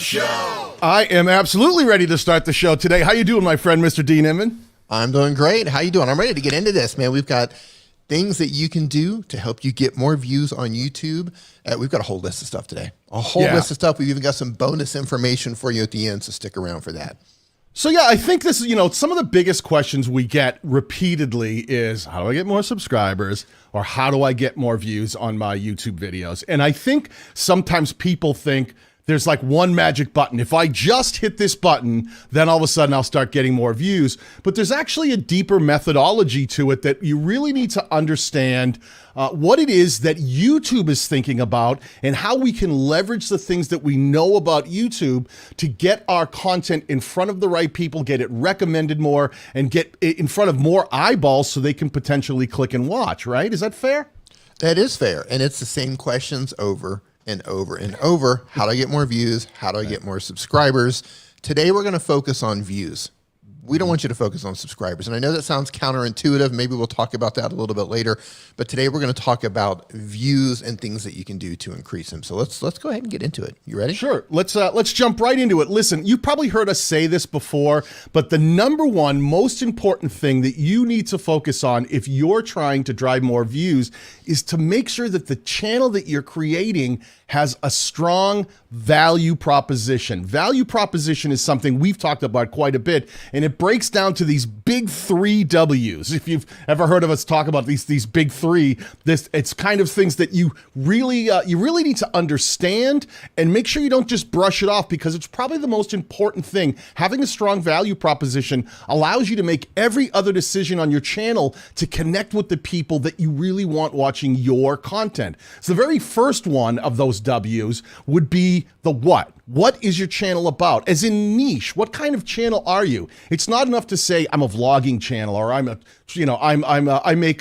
show. I am absolutely ready to start the show today. How you doing, my friend, Mr. Dean Inman? I'm doing great. How you doing? I'm ready to get into this, man. We've got things that you can do to help you get more views on YouTube. We've got a whole list of stuff today. A whole list of stuff. We've even got some bonus information for you at the end, so stick around for that. So yeah, I think this is, some of the biggest questions we get repeatedly is, how do I get more subscribers? Or how do I get more views on my YouTube videos? And I think sometimes people think there's like one magic button. If I just hit this button, then all of a sudden I'll start getting more views. But there's actually a deeper methodology to it that you really need to understand what it is that YouTube is thinking about and how we can leverage the things that we know about YouTube to get our content in front of the right people, get it recommended more, and get it in front of more eyeballs so they can potentially click and watch, right? Is that fair? That is fair. And it's the same questions over and over and over. How do I get more views? How do I get more subscribers? Today, we're going to focus on views. We don't want you to focus on subscribers. And I know that sounds counterintuitive. Maybe we'll talk about that a little bit later. But today we're going to talk about views and things that you can do to increase them. So let's go ahead and get into it. You ready? Sure. Let's jump right into it. Listen, you've probably heard us say this before, but the number one most important thing that you need to focus on if you're trying to drive more views is to make sure that the channel that you're creating has a strong value proposition. Value proposition is something we've talked about quite a bit, and it breaks down to these big 3 W's. If you've ever heard of us talk about these big 3, it's kind of things that you really need to understand and make sure you don't just brush it off, because it's probably the most important thing. Having a strong value proposition allows you to make every other decision on your channel to connect with the people that you really want watching your content. So the very first one of those W's would be the what. What is your channel about? As in niche, what kind of channel are you? It's not enough to say I'm a vlogging channel or I make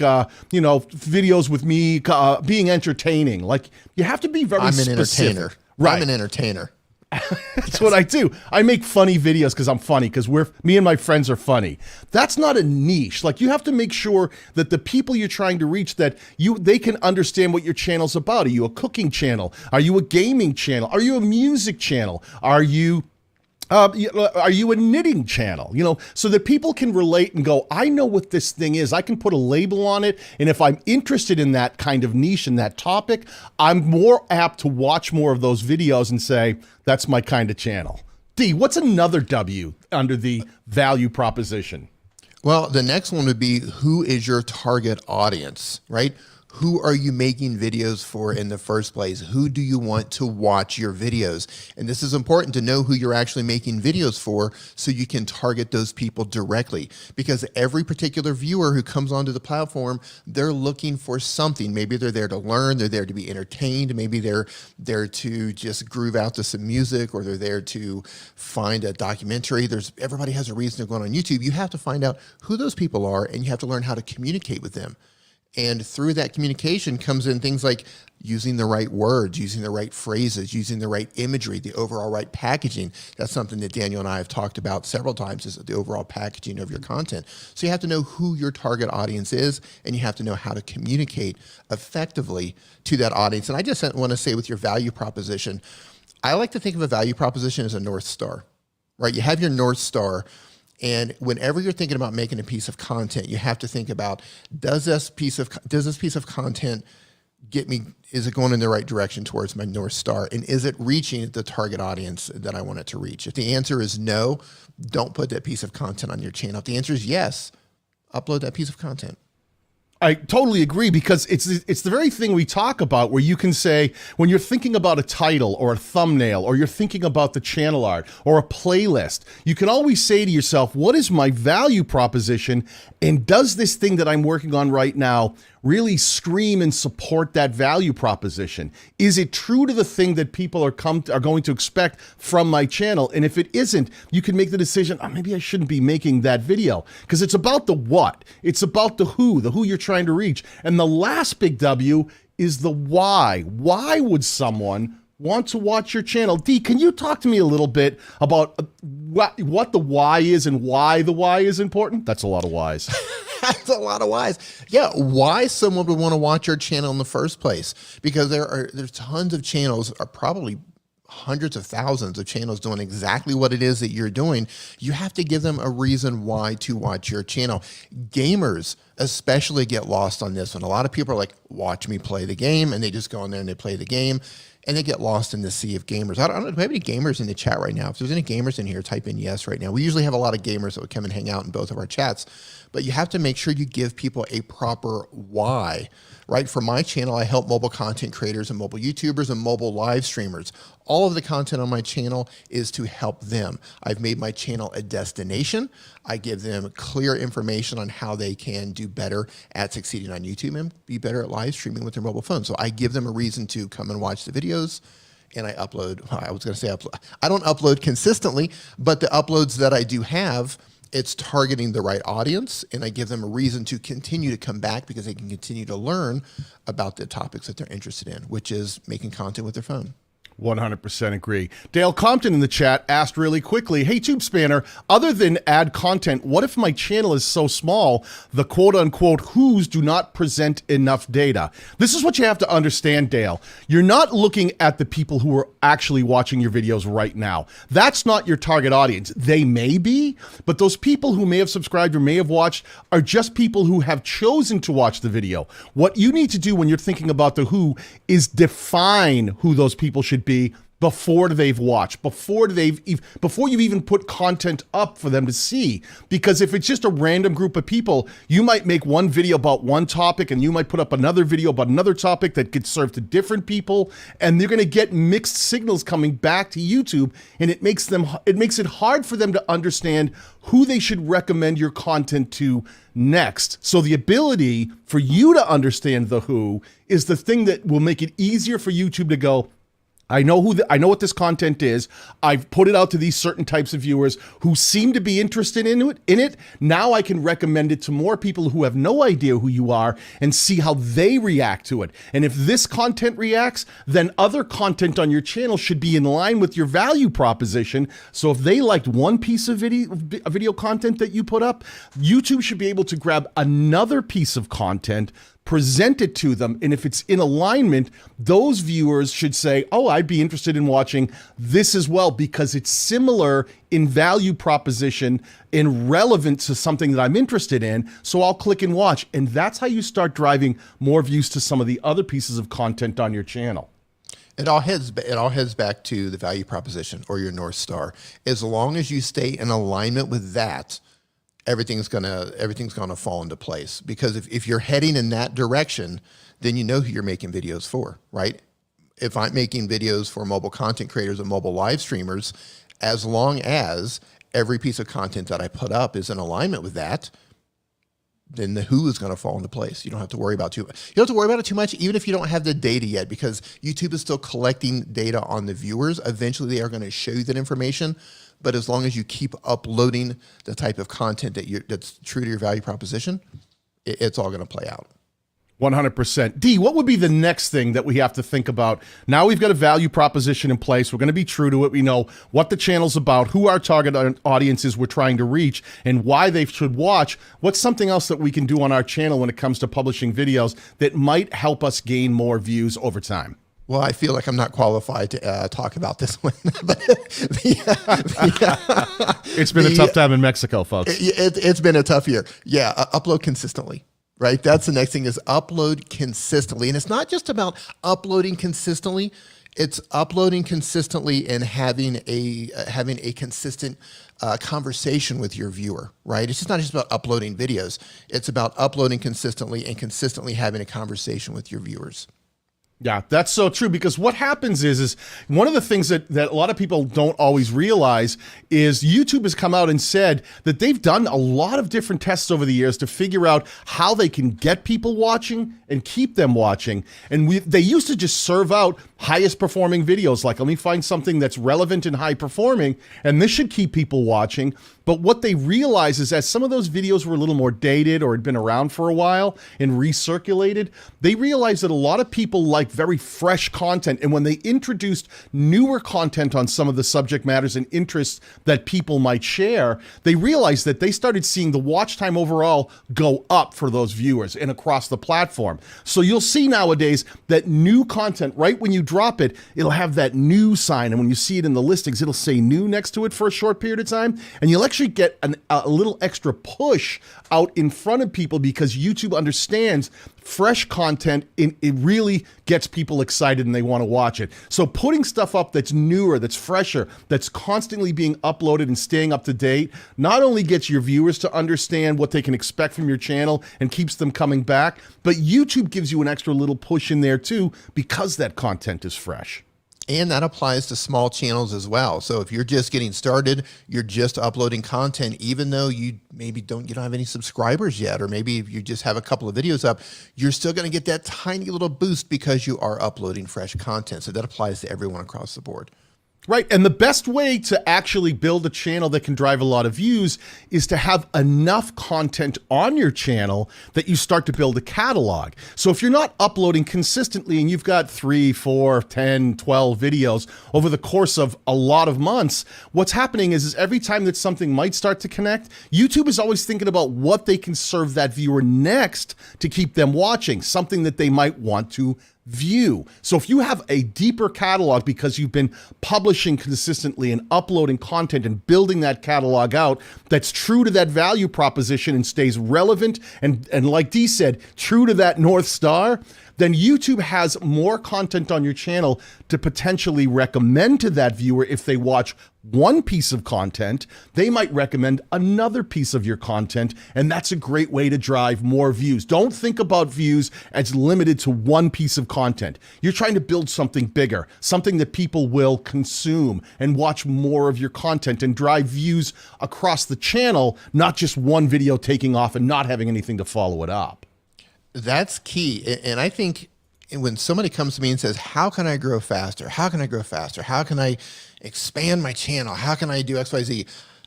videos with me being entertaining. Like, you have to be very specific. Entertainer. Right. I'm an entertainer. That's what I do. I make funny videos because I'm funny, because me and my friends are funny. That's not a niche. Like, you have to make sure that the people you're trying to reach, that they can understand what your channel's about. Are you a cooking channel? Are you a gaming channel? Are you a music channel? Are you a knitting channel? So that people can relate and go, I know what this thing is. I can put a label on it. And if I'm interested in that kind of niche and that topic, I'm more apt to watch more of those videos and say, that's my kind of channel. D, what's another W under the value proposition? Well, the next one would be, who is your target audience, right? Who are you making videos for in the first place? Who do you want to watch your videos? And this is important to know who you're actually making videos for, so you can target those people directly. Because every particular viewer who comes onto the platform, they're looking for something. Maybe they're there to learn, they're there to be entertained, maybe they're there to just groove out to some music, or they're there to find a documentary. Everybody has a reason they're going on YouTube. You have to find out who those people are, and you have to learn how to communicate with them. And through that communication comes in things like using the right words, using the right phrases, using the right imagery, the overall right packaging. That's something that Daniel and I have talked about several times, is the overall packaging of your content. So you have to know who your target audience is, and you have to know how to communicate effectively to that audience. And I just want to say, with your value proposition, I like to think of a value proposition as a North Star, right? You have your North Star. And whenever you're thinking about making a piece of content, you have to think about, does this piece of content get me, is it going in the right direction towards my North Star? And is it reaching the target audience that I want it to reach? If the answer is no, don't put that piece of content on your channel. If the answer is yes, upload that piece of content. I totally agree, because it's the very thing we talk about, where you can say, when you're thinking about a title or a thumbnail, or you're thinking about the channel art or a playlist, you can always say to yourself, what is my value proposition? And does this thing that I'm working on right now really scream and support that value proposition? Is it true to the thing that people are going to expect from my channel? And if it isn't, you can make the decision, maybe I shouldn't be making that video, because it's about the what. It's about the who you're trying to reach. And the last big W is the why. Why would someone want to watch your channel? Dee, can you talk to me a little bit about what the why is and why the why is important? That's a lot of whys. That's a lot of whys. Yeah, why someone would want to watch your channel in the first place? Because there's tons of channels, are probably hundreds of thousands of channels doing exactly what it is that you're doing, you have to give them a reason why to watch your channel. Gamers especially get lost on this one. A lot of people are like, watch me play the game, and they just go in there and they play the game, and they get lost in the sea of gamers. I don't know, do we have any gamers in the chat right now? If there's any gamers in here, type in yes right now. We usually have a lot of gamers that would come and hang out in both of our chats, but you have to make sure you give people a proper why, right? For my channel, I help mobile content creators and mobile YouTubers and mobile live streamers. All of the content on my channel is to help them. I've made my channel a destination. I give them clear information on how they can do better at succeeding on YouTube and be better at live streaming with their mobile phone. So I give them a reason to come and watch the videos, and I upload. I was going to say upload. I don't upload consistently, but the uploads that I do have, it's targeting the right audience, and I give them a reason to continue to come back because they can continue to learn about the topics that they're interested in, which is making content with their phone. 100% agree. Dale Compton in the chat asked really quickly, hey, TubeSpanner, other than ad content, what if my channel is so small, the quote-unquote who's do not present enough data? This is what you have to understand, Dale. You're not looking at the people who are actually watching your videos right now. That's not your target audience. They may be, but those people who may have subscribed or may have watched are just people who have chosen to watch the video. What you need to do when you're thinking about the who is define who those people should be before they've watched, before you've even put content up for them to see. Because if it's just a random group of people, you might make one video about one topic and you might put up another video about another topic that gets served to different people, and they're going to get mixed signals coming back to YouTube, and it makes it hard for them to understand who they should recommend your content to next. So the ability for you to understand the who is the thing that will make it easier for YouTube to go, I know what this content is. I've put it out to these certain types of viewers who seem to be interested in it. Now I can recommend it to more people who have no idea who you are and see how they react to it. And if this content reacts, then other content on your channel should be in line with your value proposition. So if they liked one piece of video content that you put up, YouTube should be able to grab another piece of content, present it to them, and if it's in alignment, those viewers should say, oh, I'd be interested in watching this as well because it's similar in value proposition and relevant to something that I'm interested in, so I'll click and watch. And that's how you start driving more views to some of the other pieces of content on your channel. It all heads back to the value proposition or your North Star. As long as you stay in alignment with that, everything's gonna fall into place. Because if you're heading in that direction, then you know who you're making videos for, right? If I'm making videos for mobile content creators and mobile live streamers, as long as every piece of content that I put up is in alignment with that, then the who is going to fall into place. You don't have to worry about You don't have to worry about it too much, even if you don't have the data yet, because YouTube is still collecting data on the viewers. Eventually, they are going to show you that information. But as long as you keep uploading the type of content that's true to your value proposition, it's all going to play out. 100%. Dee, what would be the next thing that we have to think about? Now we've got a value proposition in place. We're going to be true to it. We know what the channel's about, who our target audience is we're trying to reach, and why they should watch. What's something else that we can do on our channel when it comes to publishing videos that might help us gain more views over time? Well, I feel like I'm not qualified to talk about this one. It's been a tough time in Mexico, folks. It's been a tough year. Yeah, upload consistently. Right, that's the next thing, is upload consistently. And it's not just about uploading consistently, it's uploading consistently and having a consistent conversation with your viewer, right? It's just not just about uploading videos, it's about uploading consistently and consistently having a conversation with your viewers. Yeah, that's so true, because what happens is one of the things that a lot of people don't always realize is YouTube has come out and said that they've done a lot of different tests over the years to figure out how they can get people watching and keep them watching. And they used to just serve out highest performing videos, like let me find something that's relevant and high performing, and this should keep people watching. But what they realized is as some of those videos were a little more dated or had been around for a while and recirculated, they realized that a lot of people like very fresh content. And when they introduced newer content on some of the subject matters and interests that people might share, they realized that they started seeing the watch time overall go up for those viewers and across the platform. So you'll see nowadays that new content, right when you drop it, it'll have that new sign. And when you see it in the listings, it'll say new next to it for a short period of time. And you'll actually get a little extra push out in front of people because YouTube understands fresh content. It really gets people excited and they want to watch it. So putting stuff up that's newer, that's fresher, that's constantly being uploaded and staying up to date, not only gets your viewers to understand what they can expect from your channel and keeps them coming back, but YouTube gives you an extra little push in there too because that content is fresh. And that applies to small channels as well. So if you're just getting started, you're just uploading content, even though you don't have any subscribers yet, or maybe if you just have a couple of videos up, you're still going to get that tiny little boost because you are uploading fresh content. So that applies to everyone across the board. Right. And the best way to actually build a channel that can drive a lot of views is to have enough content on your channel that you start to build a catalog. So if you're not uploading consistently and you've got 3, 4, 10, 12 videos over the course of a lot of months, what's happening is every time that something might start to connect, YouTube is always thinking about what they can serve that viewer next to keep them watching, something that they might want to view. So if you have a deeper catalog because you've been publishing consistently and uploading content and building that catalog out that's true to that value proposition and stays relevant and like Dee said, true to that North Star, then YouTube has more content on your channel to potentially recommend to that viewer. If they watch one piece of content, they might recommend another piece of your content, and that's a great way to drive more views. Don't think about views as limited to one piece of content. You're trying to build something bigger, something that people will consume and watch more of your content and drive views across the channel, not just one video taking off and not having anything to follow it up. That's key. And I think when somebody comes to me and says, how can I grow faster? How can I grow faster? How can I expand my channel? How can I do X, Y, Z?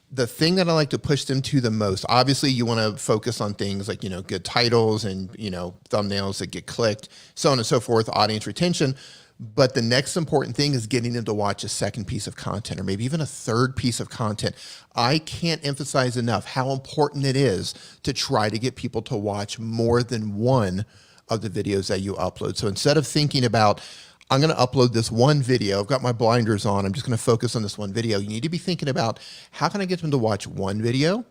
The thing that I like to push them to the most, obviously you want to focus on things like, good titles and, thumbnails that get clicked, so on and so forth, audience retention. But the next important thing is getting them to watch a second piece of content or maybe even a third piece of content. I can't emphasize enough how important it is to try to get people to watch more than one of the videos that you upload. So instead of thinking about, I'm going to upload this one video, I've got my blinders on, I'm just going to focus on this one video, you need to be thinking about how can I get them to watch one video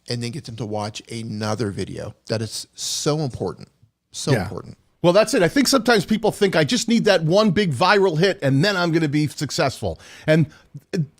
and then get them to watch another video. That is so important. So important. Well, that's it. I think sometimes people think I just need that one big viral hit and then I'm going to be successful. And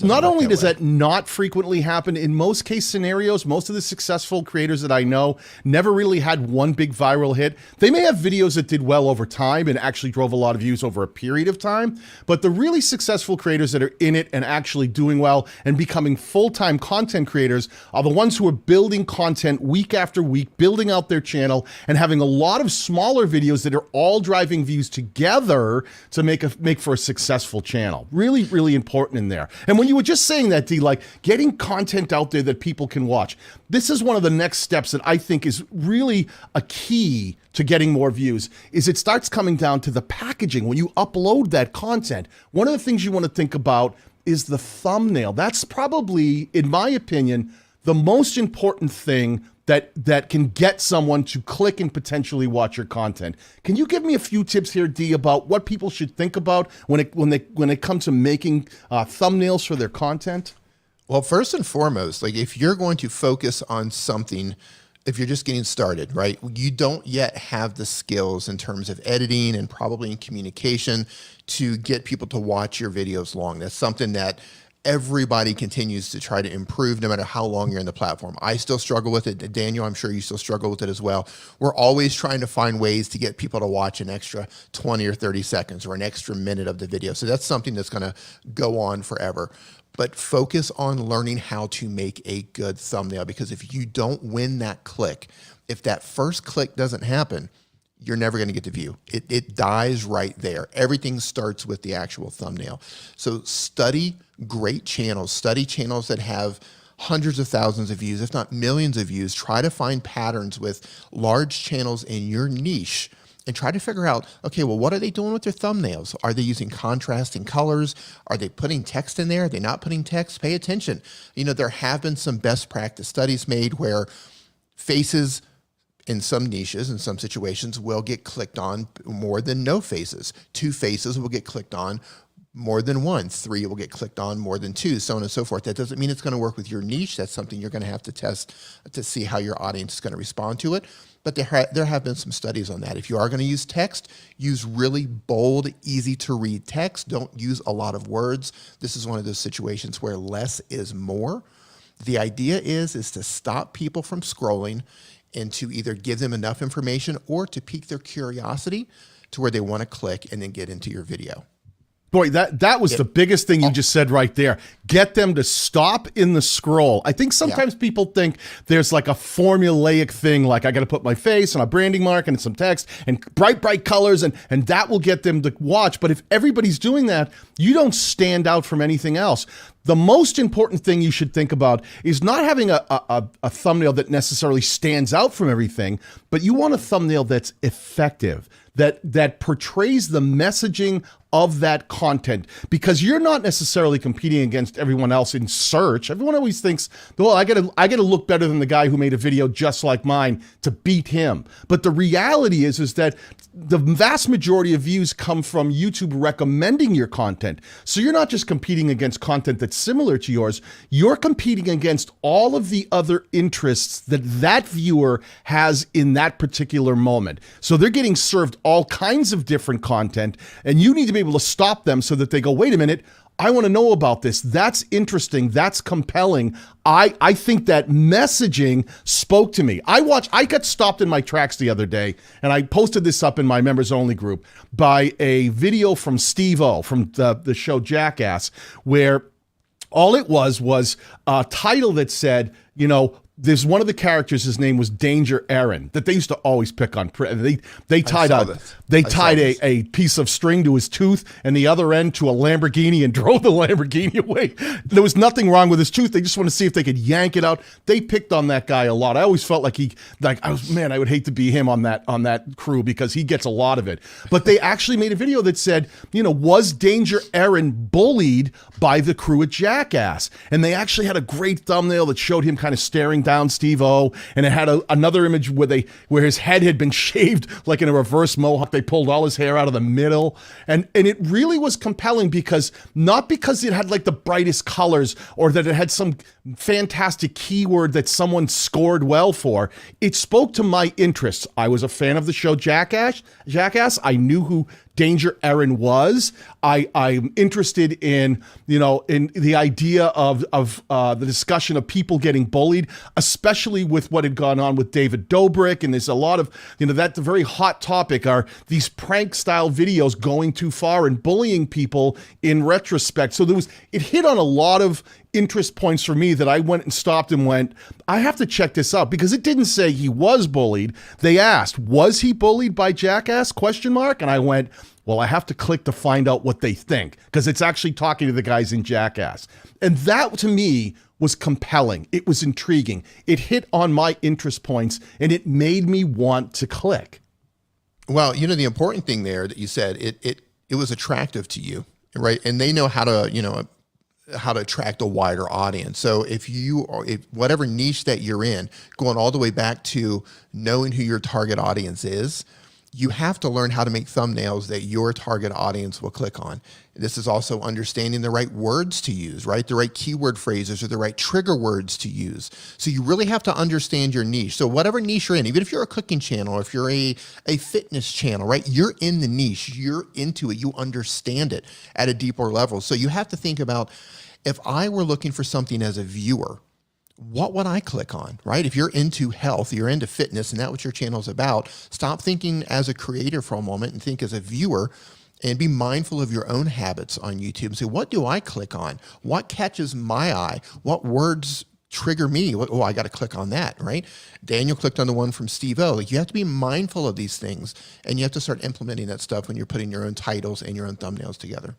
not only does that not frequently happen, in most case scenarios, most of the successful creators that I know never really had one big viral hit. They may have videos that did well over time and actually drove a lot of views over a period of time, but the really successful creators that are in it and actually doing well and becoming full-time content creators are the ones who are building content week after week, building out their channel and having a lot of smaller videos that are all driving views together to make for a successful channel. Really, really important in there. And when you were just saying that, Dee, like getting content out there that people can watch, this is one of the next steps that I think is really a key to getting more views, is it starts coming down to the packaging. When you upload that content, one of the things you want to think about is the thumbnail. That's probably, in my opinion, the most important thing that can get someone to click and potentially watch your content. Can you give me a few tips here, Dee, about what people should think about when it comes to making thumbnails for their content? Well, first and foremost, like if you're going to focus on something, if you're just getting started, right? You don't yet have the skills in terms of editing and probably in communication to get people to watch your videos long. That's something that everybody continues to try to improve no matter how long you're in the platform. I still struggle with it. Daniel, I'm sure you still struggle with it as well. We're always trying to find ways to get people to watch an extra 20 or 30 seconds or an extra minute of the video. So that's something that's going to go on forever. But focus on learning how to make a good thumbnail, because if you don't win that click, if that first click doesn't happen, you're never going to get the view. It dies right there. Everything starts with the actual thumbnail. So study great channels. Study channels that have hundreds of thousands of views, if not millions of views. Try to find patterns with large channels in your niche and try to figure out, okay, well, what are they doing with their thumbnails? Are they using contrasting colors? Are they putting text in there? Are they not putting text? Pay attention. You know, there have been some best practice studies made where faces in some niches, in some situations, will get clicked on more than no faces. 2 faces will get clicked on more than 1. 3 will get clicked on more than 2, so on and so forth. That doesn't mean it's going to work with your niche. That's something you're going to have to test to see how your audience is going to respond to it. But there have been some studies on that. If you are going to use text, use really bold, easy to read text. Don't use a lot of words. This is one of those situations where less is more. The idea is to stop people from scrolling and to either give them enough information or to pique their curiosity to where they want to click and then get into your video. Boy, that was the biggest thing you just said right there. Get them to stop in the scroll. I think sometimes people think there's like a formulaic thing, like I got to put my face and a branding mark and some text and bright colors, and that will get them to watch. But if everybody's doing that, you don't stand out from anything else. The most important thing you should think about is not having a thumbnail that necessarily stands out from everything, but you want a thumbnail that's effective, that portrays the messaging of that content, because you're not necessarily competing against everyone else in search. Everyone always thinks, well, I gotta look better than the guy who made a video just like mine to beat him. But the reality is that the vast majority of views come from YouTube recommending your content. So you're not just competing against content that's similar to yours, you're competing against all of the other interests that viewer has in that particular moment. So they're getting served all kinds of different content, and you need to be able to stop them so that they go, wait a minute, I want to know about this. That's interesting. That's compelling. I think that messaging spoke to me. I got stopped in my tracks the other day, and I posted this up in my members only group by a video from Steve-O from the show Jackass, where all it was a title that said, you know, there's one of the characters, his name was Danger Aaron, that they used to always pick on. They tied a piece of string to his tooth and the other end to a Lamborghini and drove the Lamborghini away. There was nothing wrong with his tooth. They just want to see if they could yank it out. They picked on that guy a lot. I always felt like I would hate to be him on that crew because he gets a lot of it. But they actually made a video that said, you know, was Danger Aaron bullied by the crew at Jackass? And they actually had a great thumbnail that showed him kind of staring down Steve-O, and it had another image where his head had been shaved like in a reverse mohawk. They pulled all his hair out of the middle, and it really was compelling, because not because it had like the brightest colors or that it had some fantastic keyword that someone scored well for. It spoke to my interests. I was a fan of the show Jackass. I knew who Danger Aaron was. I'm interested in, you know, in the idea of the discussion of people getting bullied, especially with what had gone on with David Dobrik. And there's a lot of, you know, that's a very hot topic, are these prank style videos going too far and bullying people in retrospect. So it hit on a lot of interest points for me that I went and stopped and went, I have to check this out, because it didn't say he was bullied. They asked, was he bullied by Jackass? ? And I went, well, I have to click to find out what they think, because it's actually talking to the guys in Jackass. And that to me was compelling. It was intriguing. It hit on my interest points, and it made me want to click. Well, you know, the important thing there that you said, it was attractive to you, right? And they know how to attract a wider audience. So if whatever niche that you're in, going all the way back to knowing who your target audience is, you have to learn how to make thumbnails that your target audience will click on. This is also understanding the right words to use, right? The right keyword phrases or the right trigger words to use. So you really have to understand your niche. So whatever niche you're in, even if you're a cooking channel, or if you're a fitness channel, right? You're in the niche, you're into it, you understand it at a deeper level. So you have to think about, if I were looking for something as a viewer, what would I click on, right? If you're into health, you're into fitness, and that's what your channel is about, stop thinking as a creator for a moment and think as a viewer, and be mindful of your own habits on YouTube. Say, what do I click on? What catches my eye? What words trigger me? Oh, I got to click on that, right? Daniel clicked on the one from Steve-O. Like, you have to be mindful of these things, and you have to start implementing that stuff when you're putting your own titles and your own thumbnails together.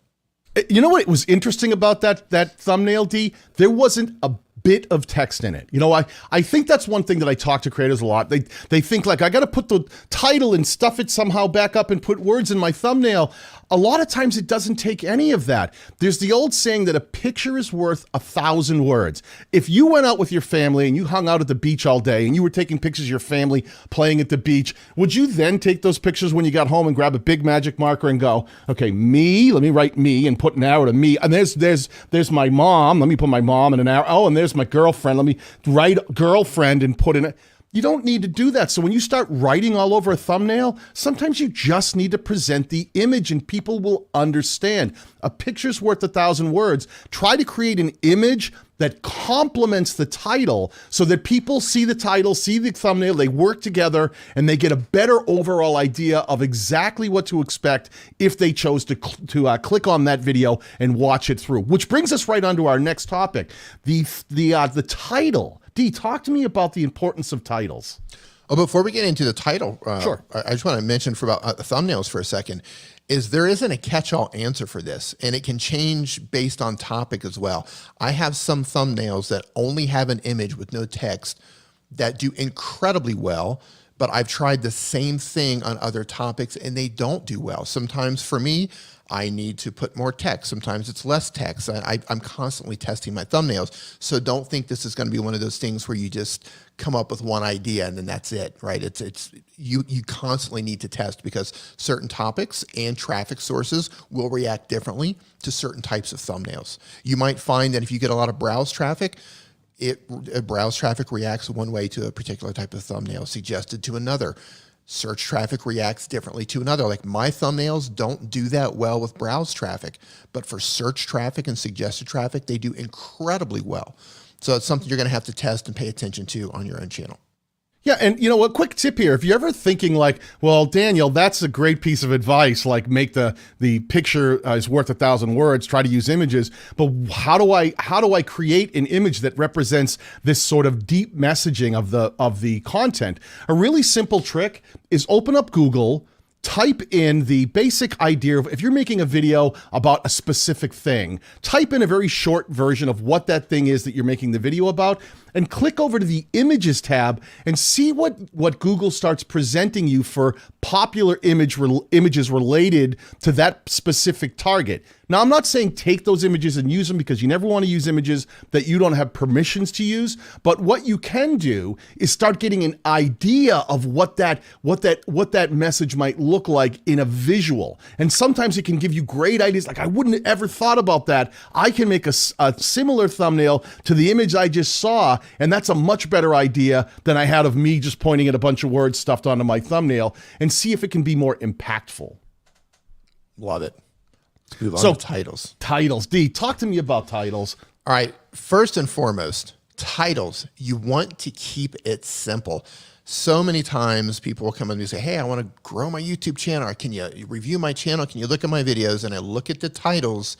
You know what was interesting about that thumbnail, D? There wasn't a bit of text in it. You know, I think that's one thing that I talk to creators a lot. They think like, I got to put the title and stuff it somehow back up and put words in my thumbnail. A lot of times it doesn't take any of that. There's the old saying that a picture is worth 1,000 words. If you went out with your family and you hung out at the beach all day and you were taking pictures of your family playing at the beach, would you then take those pictures when you got home and grab a big magic marker and go, okay, me, let me write me and put an arrow to me. And there's my mom. Let me put my mom in an arrow. Oh, and there's my girlfriend. Let me write girlfriend and put in it. You don't need to do that. So when you start writing all over a thumbnail, sometimes you just need to present the image and people will understand. A picture's worth 1,000 words. Try to create an image that complements the title so that people see the title, see the thumbnail, they work together, and they get a better overall idea of exactly what to expect if they chose to click on that video and watch it through. Which brings us right on to our next topic, the title. Dee, talk to me about the importance of titles. Oh, before we get into the title, sure. I just want to mention about thumbnails for a second, is there isn't a catch-all answer for this, and it can change based on topic as well. I have some thumbnails that only have an image with no text that do incredibly well, but I've tried the same thing on other topics and they don't do well. Sometimes for me, I need to put more text. Sometimes it's less text. I'm constantly testing my thumbnails. So don't think this is going to be one of those things where you just come up with one idea and then that's it, right? You constantly need to test because certain topics and traffic sources will react differently to certain types of thumbnails. You might find that if you get a lot of browse traffic, browse traffic reacts one way to a particular type of thumbnail, suggested to another. Search traffic reacts differently to another. Like my thumbnails don't do that well with browse traffic, but for search traffic and suggested traffic, they do incredibly well. So it's something you're going to have to test and pay attention to on your own channel. Yeah, and you know, a quick tip here, if you're ever thinking like, well, Daniel, that's a great piece of advice, like make the picture is worth 1,000 words, try to use images, but how do I create an image that represents this sort of deep messaging of the content? A really simple trick is open up Google, type in the basic idea of, if you're making a video about a specific thing, type in a very short version of what that thing is that you're making the video about, and click over to the images tab and see what Google starts presenting you for popular images related to that specific target. Now, I'm not saying take those images and use them, because you never want to use images that you don't have permissions to use. But what you can do is start getting an idea of what that message might look like in a visual. And sometimes it can give you great ideas. Like, I wouldn't have ever thought about that. I can make a similar thumbnail to the image I just saw, and that's a much better idea than I had of me just pointing at a bunch of words stuffed onto my thumbnail, and see if it can be more impactful. Love it. Let's move on to titles. Titles. Dee, talk to me about titles. All right. First and foremost, titles. You want to keep it simple. So many times people will come in and say, hey, I want to grow my YouTube channel. Can you review my channel? Can you look at my videos? And I look at the titles,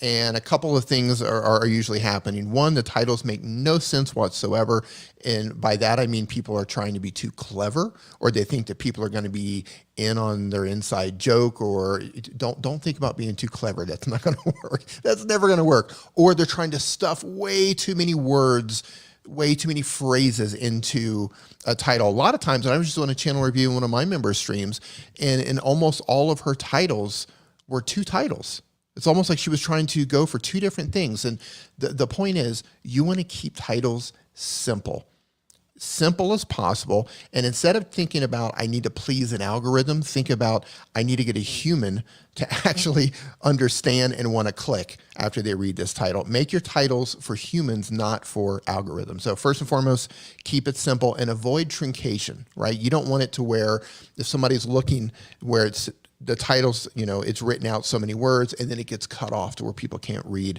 and a couple of things are usually happening. One, the titles make no sense whatsoever. And by that, I mean people are trying to be too clever, or they think that people are going to be in on their inside joke, or don't think about being too clever. That's not going to work. That's never going to work. Or they're trying to stuff way too many words, way too many phrases into a title. A lot of times, and I was just doing a channel review in one of my members' streams, and almost all of her titles were two titles. It's almost like she was trying to go for two different things. And the point is, you want to keep titles simple as possible. And instead of thinking about, I need to please an algorithm, think about, I need to get a human to actually understand and want to click after they read this title. Make your titles for humans, not for algorithms. So first and foremost, keep it simple and avoid truncation, right? You don't want it to where if somebody's looking where it's the titles, you know, it's written out so many words and then it gets cut off to where people can't read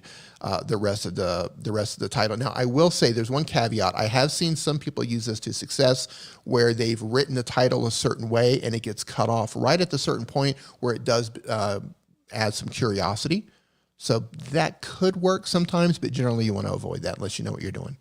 the rest of the title. Now, I will say there's one caveat. I have seen some people use this to success where they've written the title a certain way and it gets cut off right at the certain point where it does add some curiosity. So that could work sometimes, but generally you want to avoid that unless you know what you're doing.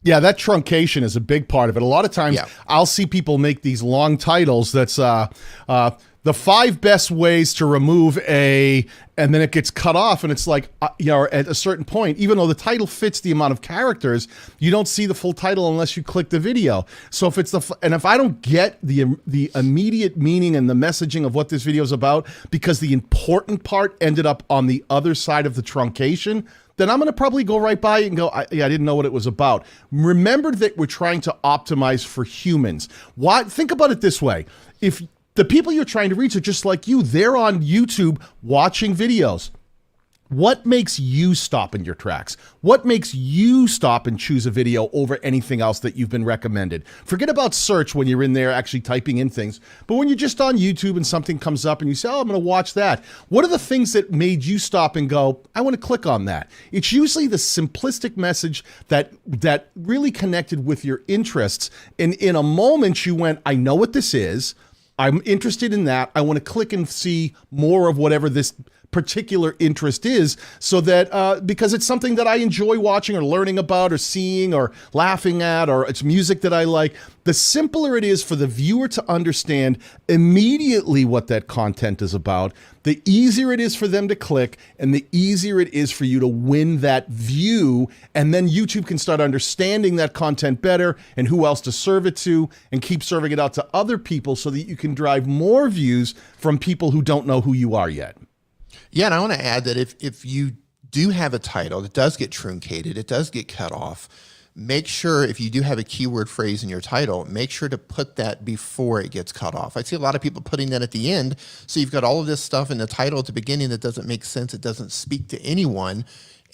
Yeah, that truncation is a big part of it. A lot of times I'll see people make these long titles that's the 5 best ways to remove a, and then it gets cut off, and it's like, at a certain point, even though the title fits the amount of characters, you don't see the full title unless you click the video. So if it's and if I don't get the immediate meaning and the messaging of what this video is about, because the important part ended up on the other side of the truncation, then I'm going to probably go right by it and go, I didn't know what it was about. Remember that we're trying to optimize for humans. Why? Think about it this way. If the people you're trying to reach are just like you, they're on YouTube watching videos. What makes you stop in your tracks? What makes you stop and choose a video over anything else that you've been recommended? Forget about search when you're in there actually typing in things, but when you're just on YouTube and something comes up and you say, oh, I'm going to watch that. What are the things that made you stop and go, I want to click on that? It's usually the simplistic message that really connected with your interests. And in a moment you went, I know what this is. I'm interested in that. I want to click and see more of whatever this particular interest is, so that because it's something that I enjoy watching or learning about or seeing or laughing at, or it's music that I like. The simpler it is for the viewer to understand immediately what that content is about, the easier it is for them to click, and the easier it is for you to win that view. And then YouTube can start understanding that content better and who else to serve it to, and keep serving it out to other people so that you can drive more views from people who don't know who you are yet. Yeah, and I want to add that if you do have a title that does get truncated, it does get cut off, make sure if you do have a keyword phrase in your title, make sure to put that before it gets cut off. I see a lot of people putting that at the end, so you've got all of this stuff in the title at the beginning that doesn't make sense, it doesn't speak to anyone,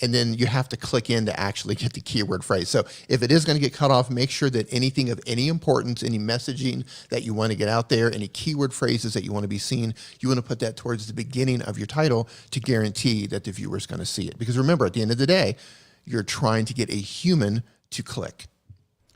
and then you have to click in to actually get the keyword phrase. So if it is going to get cut off, make sure that anything of any importance, any messaging that you want to get out there, any keyword phrases that you want to be seen, you want to put that towards the beginning of your title to guarantee that the viewer is going to see it. Because remember, at the end of the day, you're trying to get a human to click.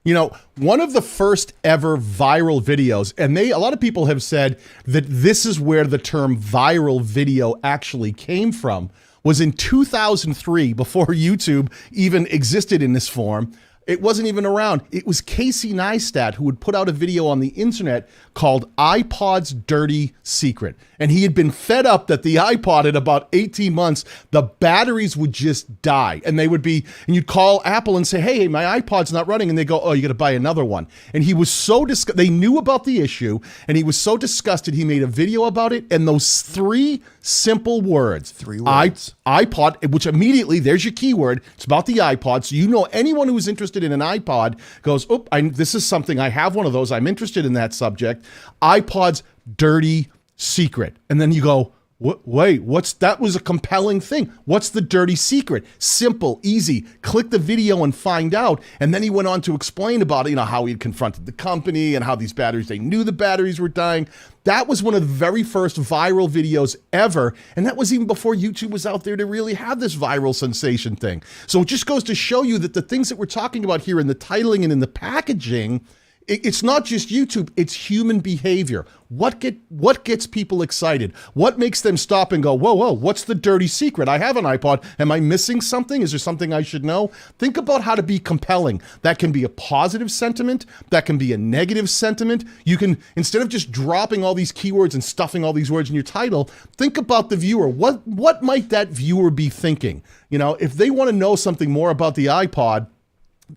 You know, one of the first ever viral videos, and a lot of people have said that this is where the term viral video actually came from, was in 2003, before YouTube even existed in this form. It wasn't even around. It was Casey Neistat who would put out a video on the internet called iPod's Dirty Secret. And he had been fed up that the iPod, in about 18 months, the batteries would just die. And they would be, and you'd call Apple and say, hey, my iPod's not running. And they go, oh, you got to buy another one. And he was so they knew about the issue, and he was so disgusted, he made a video about it. And those 3 simple words, iPod, which immediately, there's your keyword. It's about the iPod. So you know anyone who's interested in an iPod goes, oh, this is something, I have one of those, I'm interested in that subject. iPod's Dirty Secret. And then you go, wait, that was a compelling thing. What's the dirty secret? Simple, easy, click the video and find out. And then he went on to explain about, how he had confronted the company and how these batteries, they knew the batteries were dying. That was one of the very first viral videos ever. And that was even before YouTube was out there to really have this viral sensation thing. So it just goes to show you that the things that we're talking about here in the titling and in the packaging, it's not just YouTube, it's human behavior. What gets people excited? What makes them stop and go, whoa, what's the dirty secret? I have an iPod. Am I missing something? Is there something I should know? Think about how to be compelling. That can be a positive sentiment. That can be a negative sentiment. You can, instead of just dropping all these keywords and stuffing all these words in your title, think about the viewer. What might that viewer be thinking? If they want to know something more about the iPod,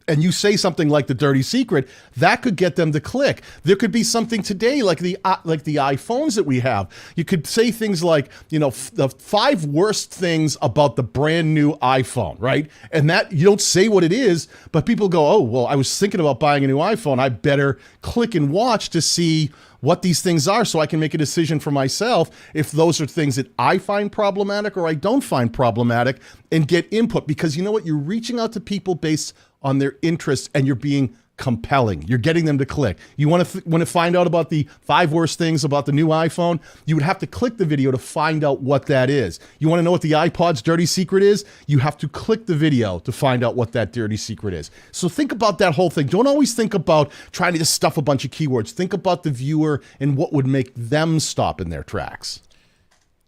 and you say something like the dirty secret, that could get them to click. There could be something today like the iPhones that we have. You could say things like, the 5 worst things about the brand new iPhone, right? And that, you don't say what it is, but people go, oh, well, I was thinking about buying a new iPhone. I better click and watch to see what these things are so I can make a decision for myself if those are things that I find problematic or I don't find problematic, and get input. Because you know what? You're reaching out to people based on their interests, and you're being compelling. You're getting them to click. You want to find out about the 5 worst things about the new iPhone, you would have to click the video to find out what that is. You want to know what the iPod's dirty secret is? You have to click the video to find out what that dirty secret is. So think about that whole thing. Don't always think about trying to just stuff a bunch of keywords. Think about the viewer and what would make them stop in their tracks.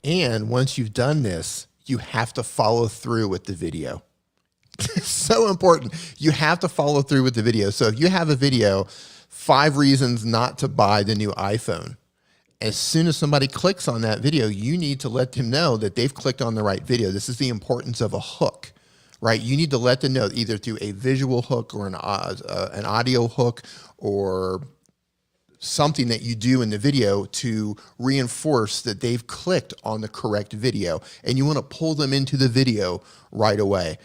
And once you've done this, you have to follow through with the video. So important. You have to follow through with the video. So if you have a video, 5 reasons not to buy the new iPhone. As soon as somebody clicks on that video, you need to let them know that they've clicked on the right video. This is the importance of a hook, right? You need to let them know either through a visual hook or an audio hook or something that you do in the video to reinforce that they've clicked on the correct video. And you want to pull them into the video right away.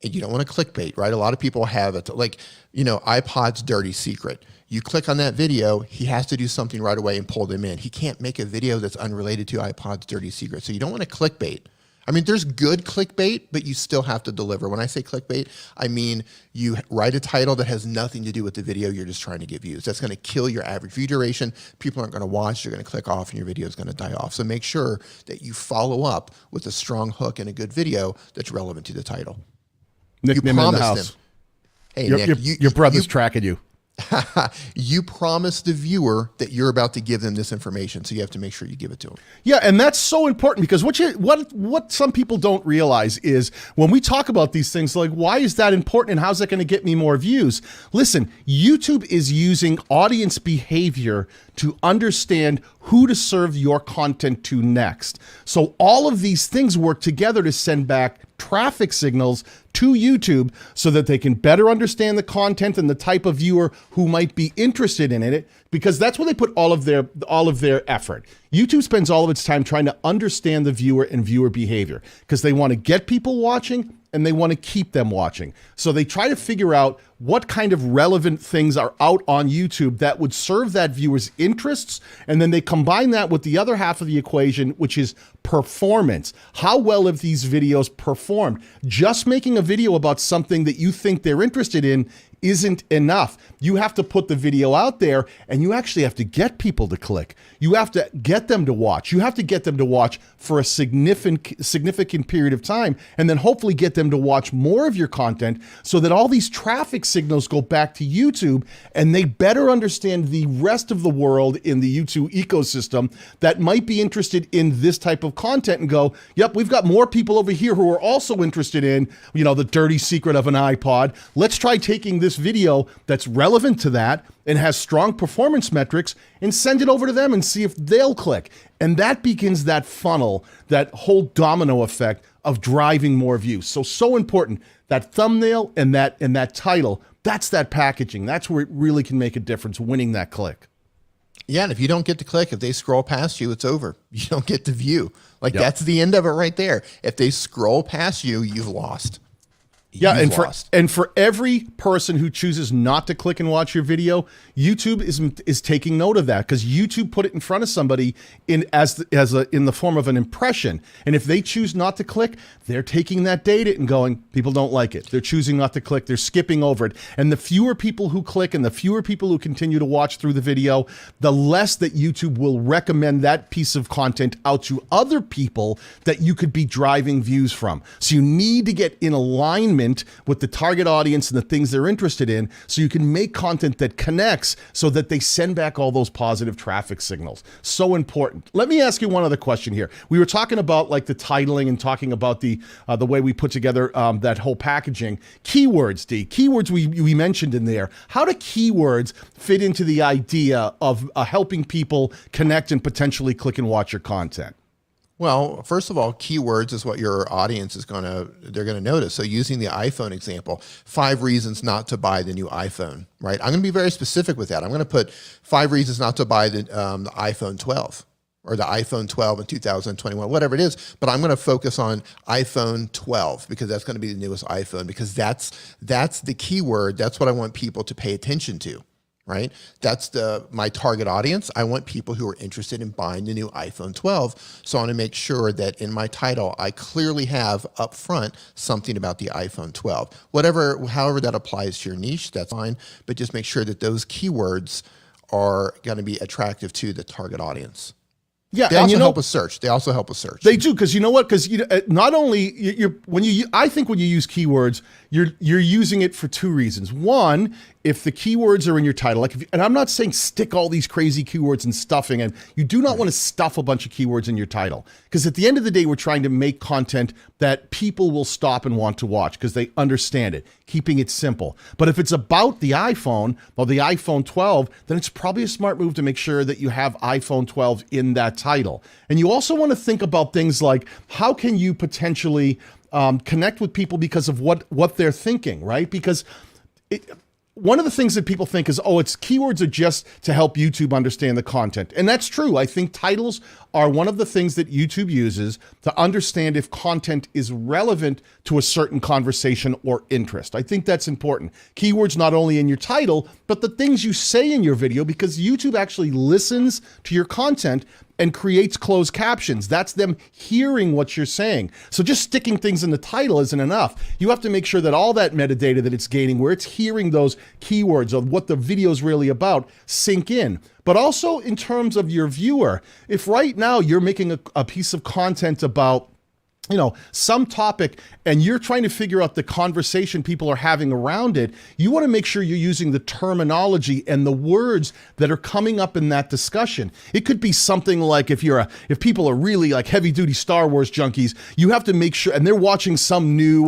And you don't want to clickbait, right? A lot of people have it, like, iPod's dirty secret. You click on that video, he has to do something right away and pull them in. He can't make a video that's unrelated to iPod's dirty secret. So you don't want to clickbait. I mean, there's good clickbait, but you still have to deliver. When I say clickbait, I mean you write a title that has nothing to do with the video you're just trying to get views. That's going to kill your average view duration. People aren't going to watch. They're going to click off and your video is going to die off. So make sure that you follow up with a strong hook and a good video that's relevant to the title. Nick, You in the promised house. them. Hey, Your, Nick, your brother's tracking you. you promised the viewer that you're about to give them this information, so you have to make sure you give it to them. Yeah, and that's so important because what some people don't realize is when we talk about these things, like why is that important and how's that going to get me more views? Listen, YouTube is using audience behavior to understand who to serve your content to next. So all of these things work together to send back traffic signals to YouTube so that they can better understand the content and the type of viewer who might be interested in it, because that's where they put all of their effort. YouTube spends all of its time trying to understand the viewer and viewer behavior because they want to get people watching and they want to keep them watching. So they try to figure out what kind of relevant things are out on YouTube that would serve that viewer's interests. And then they combine that with the other half of the equation, which is performance. How well have these videos performed? Just making a video about something that you think they're interested in isn't enough. You have to put the video out there and you actually have to get people to click. You have to get them to watch. You have to get them to watch for a significant period of time and then hopefully get them to watch more of your content so that all these traffic signals go back to YouTube and they better understand the rest of the world in the YouTube ecosystem that might be interested in this type of content and go, yep, we've got more people over here who are also interested in, the dirty secret of an iPod. Let's try taking this video that's relevant to that and has strong performance metrics and send it over to them and see if they'll click. And that begins that funnel, that whole domino effect of driving more views. So important. That thumbnail and that title, that's that packaging. That's where it really can make a difference, winning that click. Yeah, and if you don't get to click, if they scroll past you, it's over. You don't get to view. Like Yep. That's the end of it right there. If they scroll past you, you've lost. Yeah, You've and lost. for every person who chooses not to click and watch your video, YouTube is taking note of that because YouTube put it in front of somebody in the form of an impression. And if they choose not to click, they're taking that data and going, people don't like it. They're choosing not to click. They're skipping over it. And the fewer people who click and the fewer people who continue to watch through the video, the less that YouTube will recommend that piece of content out to other people that you could be driving views from. So you need to get in alignment with the target audience and the things they're interested in so you can make content that connects so that they send back all those positive traffic signals. So important. Let me ask you one other question here. We were talking about like the titling and talking about the way we put together that whole packaging. Keywords, Dee. Keywords we mentioned in there. How do keywords fit into the idea of helping people connect and potentially click and watch your content? Well, first of all, keywords is what your audience they're going to notice. So using the iPhone example, 5 reasons not to buy the new iPhone, right? I'm going to be very specific with that. I'm going to put 5 reasons not to buy the iPhone 12 or the iPhone 12 in 2021, whatever it is. But I'm going to focus on iPhone 12 because that's going to be the newest iPhone because that's the keyword. That's what I want people to pay attention to. Right? That's my target audience. I want people who are interested in buying the new iPhone 12. So I want to make sure that in my title, I clearly have up front something about the iPhone 12. However that applies to your niche, that's fine. But just make sure that those keywords are going to be attractive to the target audience. Yeah, they also help with search. They do because not only I think when you use keywords, you're using it for two reasons. One, if the keywords are in your title, and I'm not saying stick all these crazy keywords and stuffing, and you do not want to stuff a bunch of keywords in your title, because at the end of the day, we're trying to make content that people will stop and want to watch because they understand it, keeping it simple. But if it's about the iPhone or the iPhone 12, then it's probably a smart move to make sure that you have iPhone 12 in that title. And you also want to think about things like, how can you potentially connect with people because of what they're thinking, right? Because one of the things that people think is, it's keywords are just to help YouTube understand the content. And that's true. I think titles are one of the things that YouTube uses to understand if content is relevant to a certain conversation or interest. I think that's important. Keywords not only in your title, but the things you say in your video, because YouTube actually listens to your content and creates closed captions. That's them hearing what you're saying. So just sticking things in the title isn't enough. You have to make sure that all that metadata that it's gaining, where it's hearing those keywords of what the video is really about, sink in. But also in terms of your viewer, if right now you're making a piece of content about some topic and you're trying to figure out the conversation people are having around it, you want to make sure you're using the terminology and the words that are coming up in that discussion. It could be something like if people are really like heavy duty Star Wars junkies, you have to make sure, and they're watching some new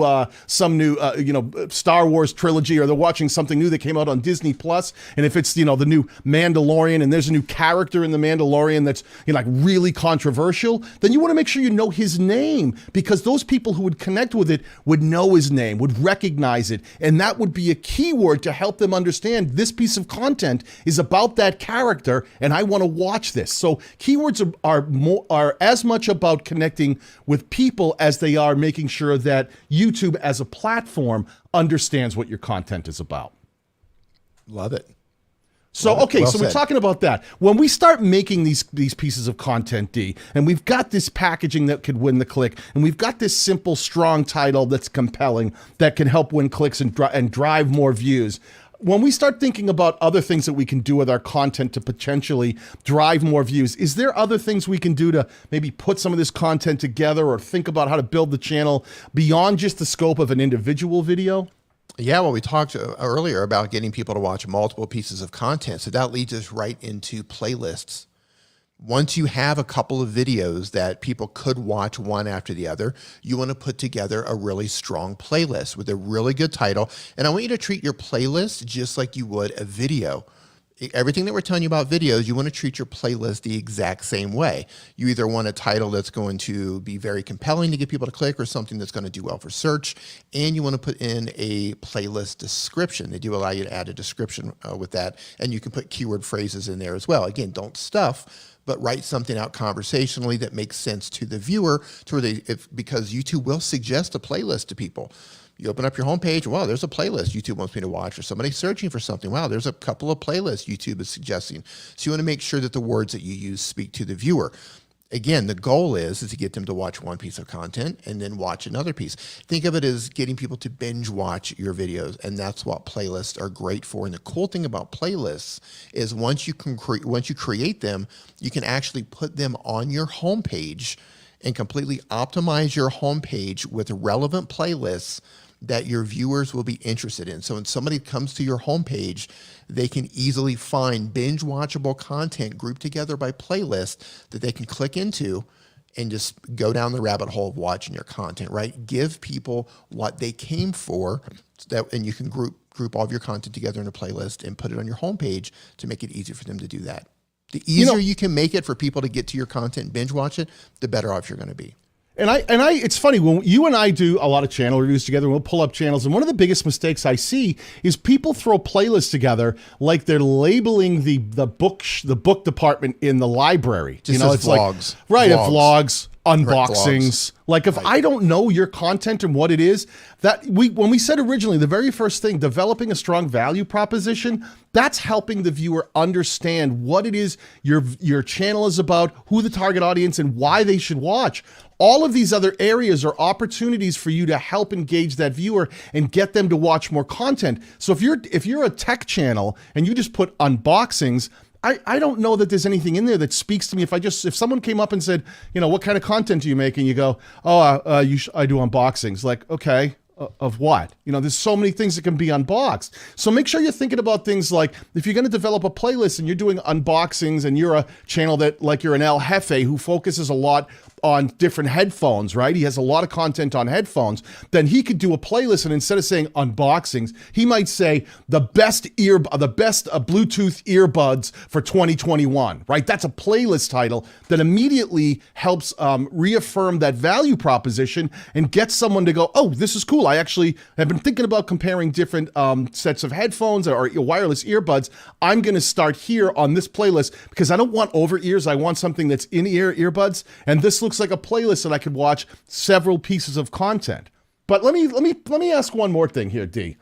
Star Wars trilogy, or they're watching something new that came out on Disney Plus. And if it's, the new Mandalorian and there's a new character in the Mandalorian that's like really controversial, then you want to make sure you know his name, because those people who would connect with it would know his name, would recognize it. And that would be a keyword to help them understand this piece of content is about that character and I want to watch this. So keywords are as much about connecting with people as they are making sure that YouTube as a platform understands what your content is about. Love it. So, okay, well so we're said. talking about that. When we start making these pieces of content, Dee, and we've got this packaging that could win the click, and we've got this simple, strong title that's compelling, that can help win clicks and drive more views, when we start thinking about other things that we can do with our content to potentially drive more views, is there other things we can do to maybe put some of this content together or think about how to build the channel beyond just the scope of an individual video? Yeah, well, we talked earlier about getting people to watch multiple pieces of content. So that leads us right into playlists. Once you have a couple of videos that people could watch one after the other, you want to put together a really strong playlist with a really good title. And I want you to treat your playlist just like you would a video. Everything that we're telling you about videos, you want to treat your playlist the exact same way. You either want a title that's going to be very compelling to get people to click, or something that's going to do well for search, and you want to put in a playlist description. They do allow you to add a description with that, and you can put keyword phrases in there as well. Again, don't stuff, but write something out conversationally that makes sense to the viewer, to where because YouTube will suggest a playlist to people. You open up your homepage, wow, there's a playlist YouTube wants me to watch, or somebody searching for something. Wow, there's a couple of playlists YouTube is suggesting. So you want to make sure that the words that you use speak to the viewer. Again, the goal is to get them to watch one piece of content and then watch another piece. Think of it as getting people to binge watch your videos, and that's what playlists are great for. And the cool thing about playlists is once you create them, you can actually put them on your homepage and completely optimize your homepage with relevant playlists that your viewers will be interested in. So when somebody comes to your homepage, they can easily find binge watchable content grouped together by playlist that they can click into and just go down the rabbit hole of watching your content, right? Give people what they came for, and you can group all of your content together in a playlist and put it on your homepage to make it easy for them to do that. The easier you can make it for people to get to your content and binge watch it, the better off you're going to be. And it's funny, when you and I do a lot of channel reviews together, we'll pull up channels, and one of the biggest mistakes I see is people throw playlists together like they're labeling the book department in the library. Just it's vlogs. Like, right, vlogs. Vlogs, unboxings. Like if I don't know your content and what it is, when we said originally, the very first thing, developing a strong value proposition, that's helping the viewer understand what it is your channel is about, who the target audience, and why they should watch. All of these other areas are opportunities for you to help engage that viewer and get them to watch more content. So if you're a tech channel and you just put unboxings, I don't know that there's anything in there that speaks to me. If someone came up and said, what kind of content do you make? And you go, I do unboxings. Like, okay, of what? You know, there's so many things that can be unboxed. So make sure you're thinking about things like if you're going to develop a playlist and you're doing unboxings and you're a channel that like you're an El Jefe who focuses a lot on different headphones, right? He has a lot of content on headphones. Then he could do a playlist, and instead of saying unboxings, he might say the best Bluetooth earbuds for 2021, right? That's a playlist title that immediately helps reaffirm that value proposition and get someone to go, oh, this is cool. I actually have been thinking about comparing different sets of headphones or wireless earbuds. I'm going to start here on this playlist because I don't want over ears. I want something that's in ear earbuds, and this looks like a playlist that I could watch several pieces of content. But let me ask one more thing here, Dee.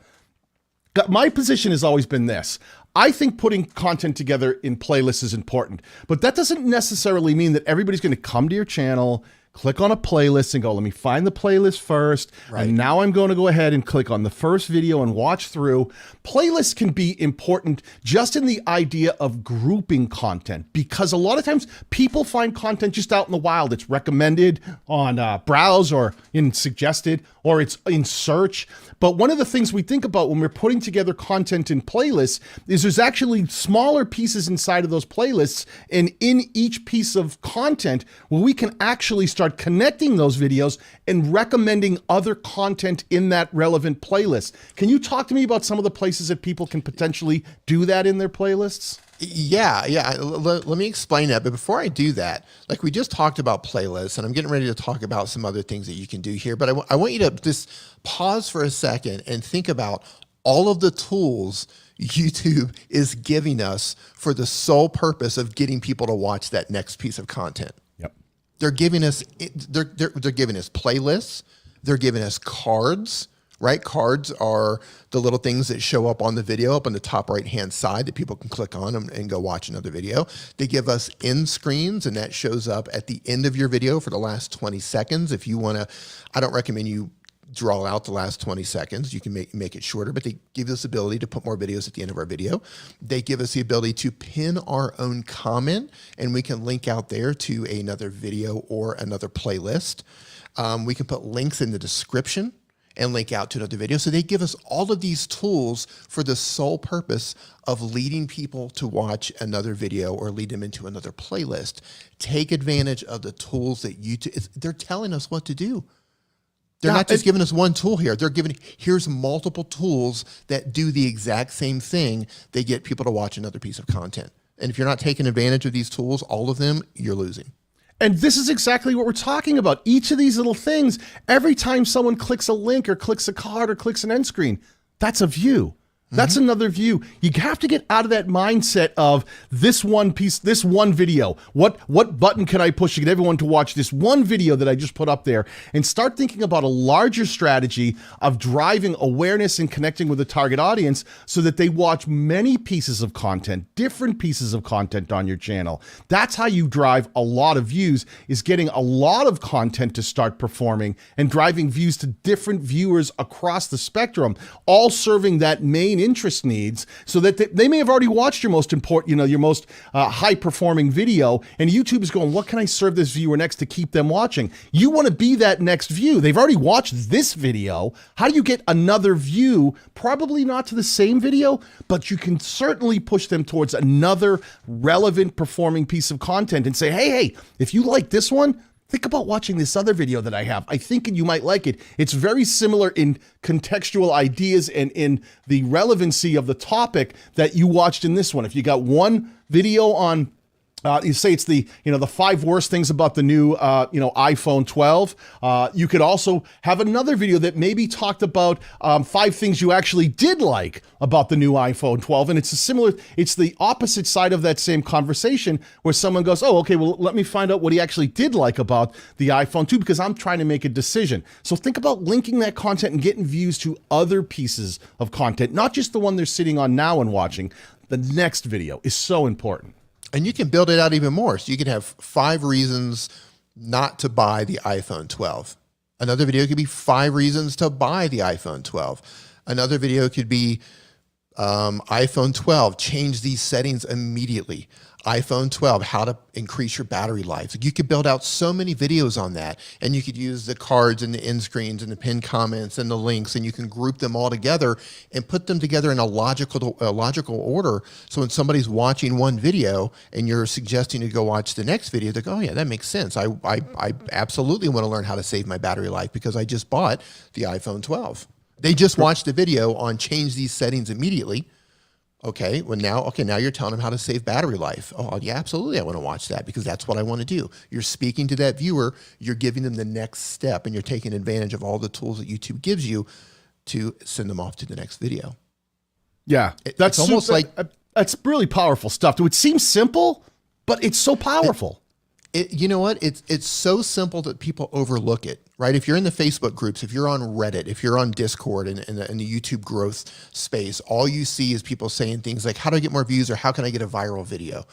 My position has always been this. I think putting content together in playlists is important, but that doesn't necessarily mean that everybody's going to come to your channel, click on a playlist and go, let me find the playlist first. Right. And now I'm going to go ahead and click on the first video and watch through. Playlists can be important just in the idea of grouping content, because a lot of times people find content just out in the wild. It's recommended on browse or in suggested, or it's in search. But one of the things we think about when we're putting together content in playlists is there's actually smaller pieces inside of those playlists. And in each piece of content, where we can actually start connecting those videos and recommending other content in that relevant playlist. Can you talk to me about some of the places that people can potentially do that in their playlists? Yeah. Let me explain that. But before I do that, like we just talked about playlists, and I'm getting ready to talk about some other things that you can do here. But I want you to just pause for a second and think about all of the tools YouTube is giving us for the sole purpose of getting people to watch that next piece of content. Yep. They're giving us playlists. They're giving us cards. Right? Cards are the little things that show up on the video up on the top right-hand side that people can click on and go watch another video. They give us end screens, and that shows up at the end of your video for the last 20 seconds. If you want to, I don't recommend you draw out the last 20 seconds. You can make it shorter, but they give us the ability to put more videos at the end of our video. They give us the ability to pin our own comment, and we can link out there to another video or another playlist. We can put links in the description and link out to another video. So they give us all of these tools for the sole purpose of leading people to watch another video or lead them into another playlist. Take advantage of the tools that they're telling us what to do. They're not just giving us one tool here. They're giving, here's multiple tools that do the exact same thing. They get people to watch another piece of content. And if you're not taking advantage of these tools, all of them, you're losing. And this is exactly what we're talking about. Each of these little things, every time someone clicks a link or clicks a card or clicks an end screen, that's a view. That's another view. You have to get out of that mindset of this one piece, this one video. What button can I push to get everyone to watch this one video that I just put up there, and start thinking about a larger strategy of driving awareness and connecting with the target audience so that they watch many pieces of content, different pieces of content on your channel. That's how you drive a lot of views, is getting a lot of content to start performing and driving views to different viewers across the spectrum, all serving that main interest needs, so that they may have already watched your most important, your most high performing video, and YouTube is going, what can I serve this viewer next to keep them watching? You want to be that next view. They've already watched this video. How do you get another view? Probably not to the same video, but you can certainly push them towards another relevant performing piece of content and say, hey, if you like this one, think about watching this other video that I have. I think you might like it. It's very similar in contextual ideas and in the relevancy of the topic that you watched in this one. If you got one video on, you say it's the 5 worst things about the new iPhone 12. You could also have another video that maybe talked about 5 things you actually did like about the new iPhone 12, and it's the opposite side of that same conversation where someone goes, oh, okay, well, let me find out what he actually did like about the iPhone 2 because I'm trying to make a decision. So think about linking that content and getting views to other pieces of content, not just the one they're sitting on now and watching. The next video is so important. And you can build it out even more. So you can have 5 reasons not to buy the iPhone 12. Another video could be 5 reasons to buy the iPhone 12. Another video could be iPhone 12, change these settings immediately. iPhone 12, how to increase your battery life. You could build out so many videos on that, and you could use the cards and the end screens and the pinned comments and the links, and you can group them all together and put them together in a logical order. So when somebody's watching one video and you're suggesting to go watch the next video, they go, oh yeah, that makes sense. I absolutely want to learn how to save my battery life because I just bought the iPhone 12. They just watched a video on change these settings immediately. Okay, well now you're telling them how to save battery life. Oh yeah, absolutely, I want to watch that because that's what I want to do. You're speaking to that viewer, you're giving them the next step, and you're taking advantage of all the tools that YouTube gives you to send them off to the next video. Yeah, It's almost like that's really powerful stuff. It would seem simple, but it's so powerful. you know what? It's so simple that people overlook it, right? If you're in the Facebook groups, if you're on Reddit, if you're on Discord in the YouTube growth space, all you see is people saying things like, how do I get more views or how can I get a viral video?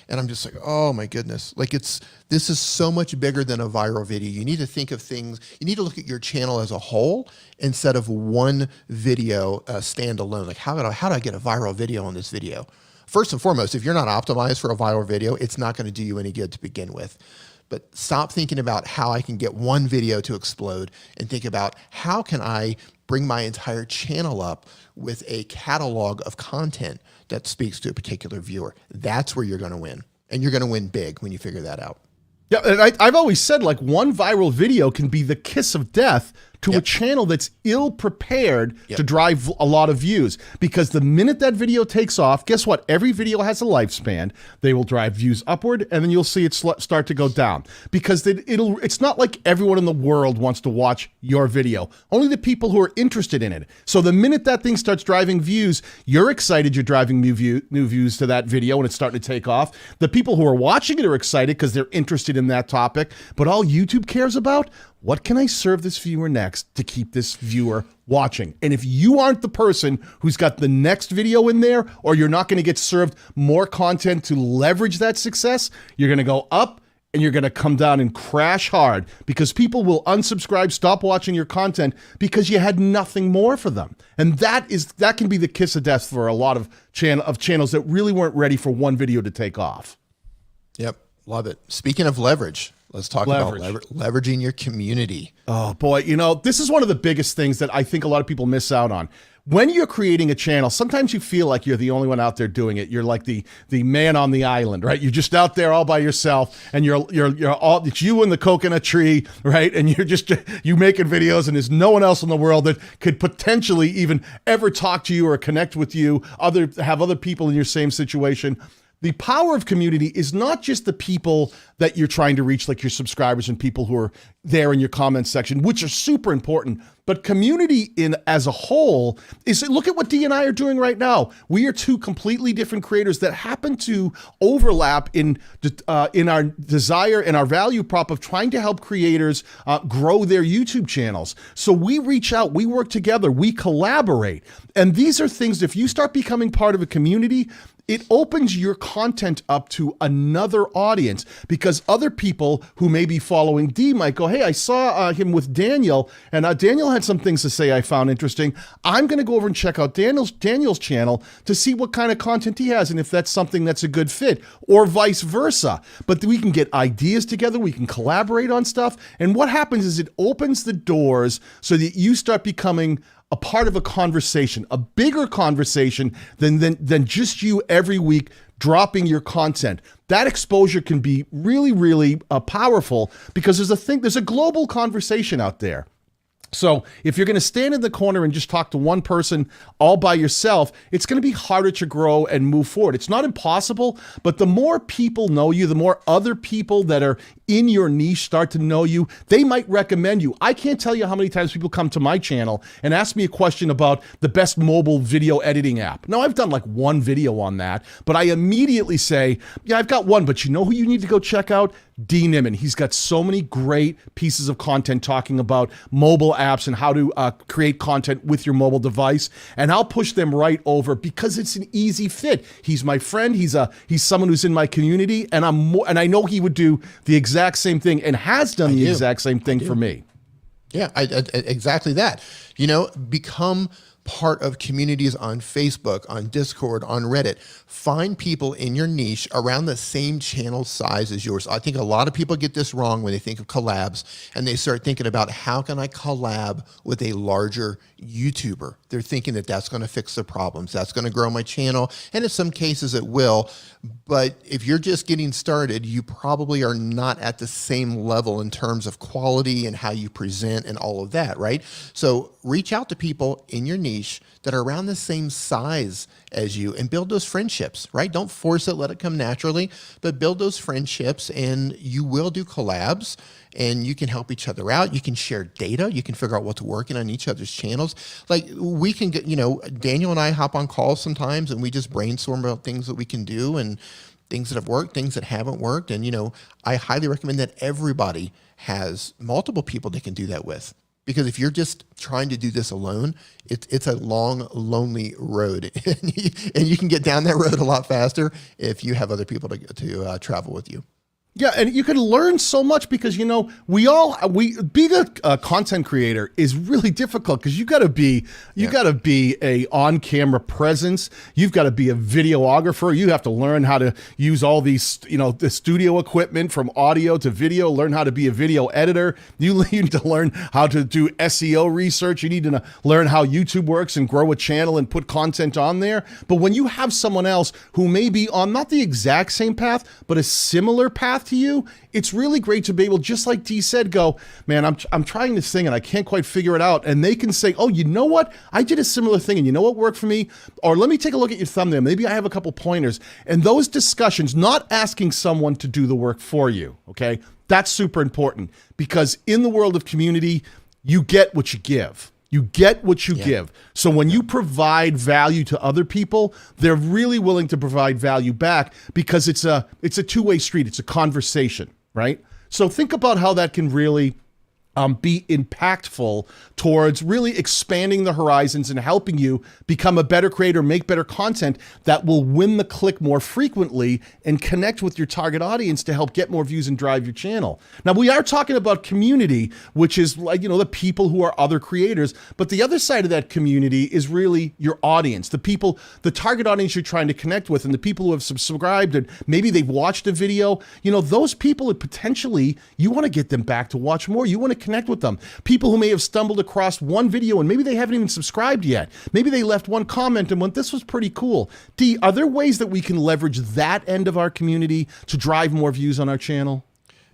And I'm just like, oh my goodness. Like this is so much bigger than a viral video. You need to think of things, you need to look at your channel as a whole instead of one video standalone. Like how do I get a viral video on this video? First and foremost, if you're not optimized for a viral video, it's not going to do you any good to begin with. But stop thinking about how I can get one video to explode and think about how can I bring my entire channel up with a catalog of content that speaks to a particular viewer. That's where you're going to win. And you're going to win big when you figure that out. Yeah, and I've always said, like, one viral video can be the kiss of death to a channel that's ill-prepared to drive a lot of views. Because the minute that video takes off, guess what? Every video has a lifespan. They will drive views upward, and then you'll see it start to go down. Because it's not like everyone in the world wants to watch your video. Only the people who are interested in it. So the minute that thing starts driving views, you're excited you're driving new views to that video, and it's starting to take off. The people who are watching it are excited because they're interested in that topic. But all YouTube cares about, what can I serve this viewer next to keep this viewer watching? And if you aren't the person who's got the next video in there, or you're not going to get served more content to leverage that success, you're going to go up and you're going to come down and crash hard because people will unsubscribe, stop watching your content because you had nothing more for them. And that can be the kiss of death for a lot of channels that really weren't ready for one video to take off. Yep. Love it. Speaking of leverage, let's talk about leveraging your community. Oh boy, this is one of the biggest things that I think a lot of people miss out on. When you're creating a channel, sometimes you feel like you're the only one out there doing it. You're like the man on the island, right? You're just out there all by yourself, and it's you and the coconut tree, right? And you making videos, and there's no one else in the world that could potentially even ever talk to you or connect with you, have other people in your same situation. The power of community is not just the people that you're trying to reach, like your subscribers and people who are there in your comments section, which are super important, but community as a whole look at what Dee and I are doing right now. We are two completely different creators that happen to overlap in our desire and our value prop of trying to help creators grow their YouTube channels. So we reach out, we work together, we collaborate. And these are things, if you start becoming part of a community, it opens your content up to another audience because other people who may be following Dee might go, hey, I saw him with Daniel, and Daniel had some things to say I found interesting. I'm going to go over and check out Daniel's channel to see what kind of content he has and if that's something that's a good fit, or vice versa. But we can get ideas together, we can collaborate on stuff, and what happens is it opens the doors so that you start becoming a part of a conversation, a bigger conversation than just you every week dropping your content. That exposure can be really, really powerful because there's a global conversation out there. So if you're going to stand in the corner and just talk to one person all by yourself, it's going to be harder to grow and move forward. It's not impossible, but the more people know you, the more other people that are in your niche start to know you, they might recommend you. I can't tell you how many times people come to my channel and ask me a question about the best mobile video editing app. Now, I've done like one video on that, but I immediately say, yeah, I've got one, but you know who you need to go check out? Dee Niman. He's got so many great pieces of content talking about mobile apps and how to create content with your mobile device. And I'll push them right over because it's an easy fit. He's my friend. He's someone who's in my community, and I know he would do the exact same thing and has done the exact same thing for me. Yeah, exactly that. Become part of communities on Facebook, on Discord, on Reddit. Find people in your niche around the same channel size as yours. I think a lot of people get this wrong when they think of collabs, and they start thinking about how can I collab with a larger YouTuber. They're thinking that that's going to fix the problems. That's going to grow my channel. And in some cases it will. But if you're just getting started, you probably are not at the same level in terms of quality and how you present and all of that, right? So reach out to people in your niche that are around the same size as you and build those friendships, right? Don't force it, let it come naturally, but build those friendships, and you will do collabs, and you can help each other out. You can share data. You can figure out what's working on each other's channels. Like we can get, Daniel and I hop on calls sometimes and we just brainstorm about things that we can do and things that have worked, things that haven't worked. And, I highly recommend that everybody has multiple people they can do that with. Because if you're just trying to do this alone, it's a long, lonely road, and you can get down that road a lot faster if you have other people to travel with you. Yeah, and you can learn so much because, being a content creator is really difficult because you got to be a on-camera presence. You've got to be a videographer. You have to learn how to use all these, the studio equipment from audio to video, learn how to be a video editor. You need to learn how to do SEO research. You need to learn how YouTube works and grow a channel and put content on there. But when you have someone else who may be on not the exact same path, but a similar path to you, it's really great to be able, just like Dee said, go, man, I'm trying this thing and I can't quite figure it out. And they can say, oh, you know what? I did a similar thing and you know what worked for me? Or let me take a look at your thumbnail. Maybe I have a couple pointers. And those discussions, not asking someone to do the work for you, okay? That's super important because in the world of community, you get what you give. You get what you give. So when you provide value to other people, they're really willing to provide value back because it's a two-way street. It's a conversation, right? So think about how that can really be impactful towards really expanding the horizons and helping you become a better creator, make better content that will win the click more frequently and connect with your target audience to help get more views and drive your channel. Now, we are talking about community, which is like, the people who are other creators, but the other side of that community is really your audience, the people, the target audience you're trying to connect with, and the people who have subscribed and maybe they've watched a video. Those people that potentially you want to get them back to watch more. You want to connect with them. People who may have stumbled across one video and maybe they haven't even subscribed yet. Maybe they left one comment and went, this was pretty cool. Dee, are there ways that we can leverage that end of our community to drive more views on our channel?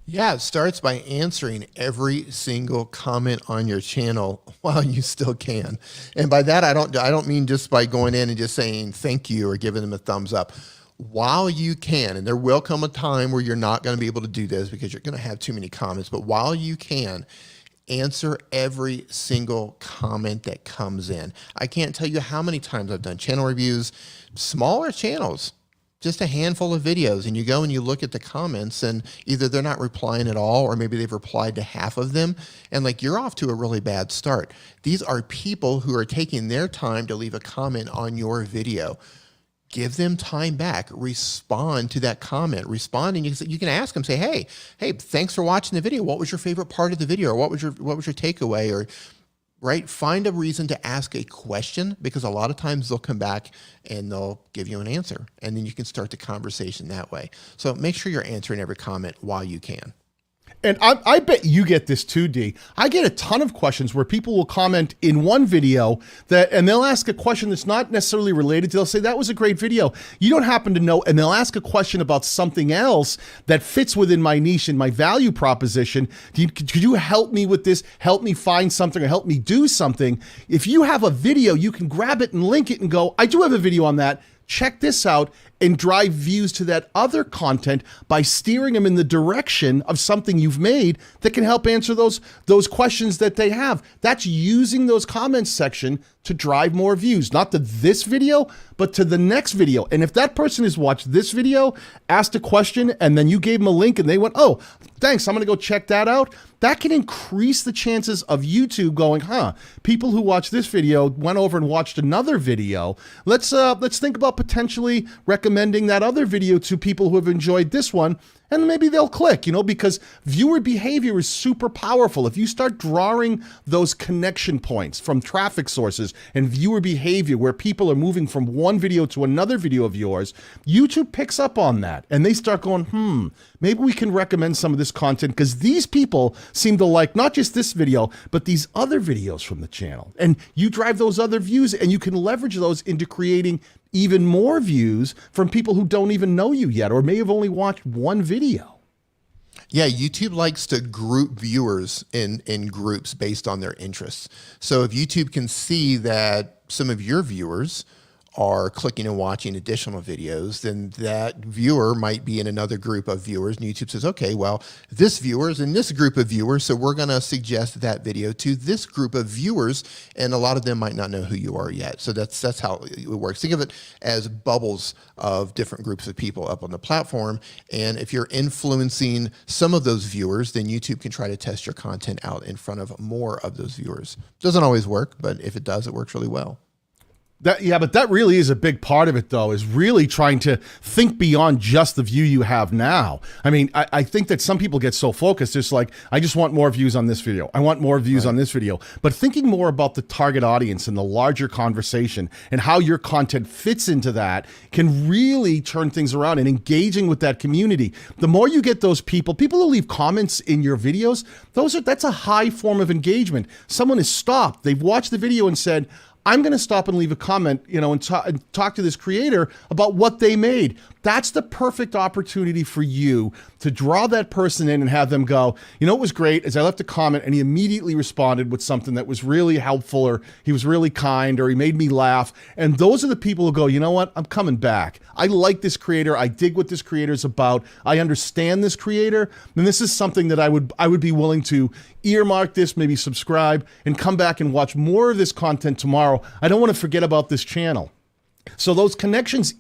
Yeah, it starts by answering every single comment on your channel while you still can. And by that, I don't mean just by going in and just saying thank you or giving them a thumbs up. While you can, and there will come a time where you're not going to be able to do this because you're going to have too many comments, but while you can, answer every single comment that comes in. I can't tell you how many times I've done channel reviews, smaller channels, just a handful of videos, and you go and you look at the comments and either they're not replying at all or maybe they've replied to half of them, and like you're off to a really bad start. These are people who are taking their time to leave a comment on your video. Give them time back. Respond to that comment. Respond, and you can ask them, say, hey, thanks for watching the video. What was your favorite part of the video? Or what was your takeaway? Or right, find a reason to ask a question, because a lot of times they'll come back and they'll give you an answer, and then you can start the conversation that way. So make sure you're answering every comment while you can. And I bet you get this too, Dee. I get a ton of questions where people will comment in one video and they'll ask a question that's not necessarily related to, they'll say, that was a great video. You don't happen to know, and they'll ask a question about something else that fits within my niche and my value proposition. Could you help me with this? Help me find something or help me do something. If you have a video, you can grab it and link it and go, I do have a video on that. Check this out, and drive views to that other content by steering them in the direction of something you've made that can help answer those questions that they have. That's using those comments section to drive more views, not to this video, but to the next video. And if that person has watched this video, asked a question, and then you gave them a link and they went, oh, thanks, I'm gonna go check that out, that can increase the chances of YouTube going, people who watched this video went over and watched another video. Let's think about potentially recommending recommending that other video to people who have enjoyed this one, and maybe they'll click, because viewer behavior is super powerful. If you start drawing those connection points from traffic sources and viewer behavior where people are moving from one video to another video of yours, YouTube picks up on that and they start going, maybe we can recommend some of this content because these people seem to like not just this video, but these other videos from the channel. And you drive those other views and you can leverage those into creating even more views from people who don't even know you yet or may have only watched one video. Yeah, YouTube likes to group viewers in groups based on their interests. So if YouTube can see that some of your viewers are clicking and watching additional videos, then that viewer might be in another group of viewers. And YouTube says, okay, well, this viewer is in this group of viewers, so we're going to suggest that video to this group of viewers. And a lot of them might not know who you are yet. So that's how it works. Think of it as bubbles of different groups of people up on the platform. And if you're influencing some of those viewers, then YouTube can try to test your content out in front of more of those viewers. Doesn't always work, but if it does, it works really well. But that really is a big part of it, though, is really trying to think beyond just the view you have now. I mean, I think that some people get so focused, it's like, I just want more views on this video. I want more views on this video. But thinking more about the target audience and the larger conversation and how your content fits into that can really turn things around and engaging with that community. The more you get those people who leave comments in your videos, that's a high form of engagement. Someone has stopped, they've watched the video and said, I'm going to stop and leave a comment, and talk to this creator about what they made. That's the perfect opportunity for you to draw that person in and have them go, it was great as I left a comment and he immediately responded with something that was really helpful, or he was really kind, or he made me laugh. And those are the people who go, you know what? I'm coming back. I like this creator. I dig what this creator is about. I understand this creator. And this is something that I would be willing to earmark this, maybe subscribe, and come back and watch more of this content tomorrow. I don't want to forget about this channel. So those connections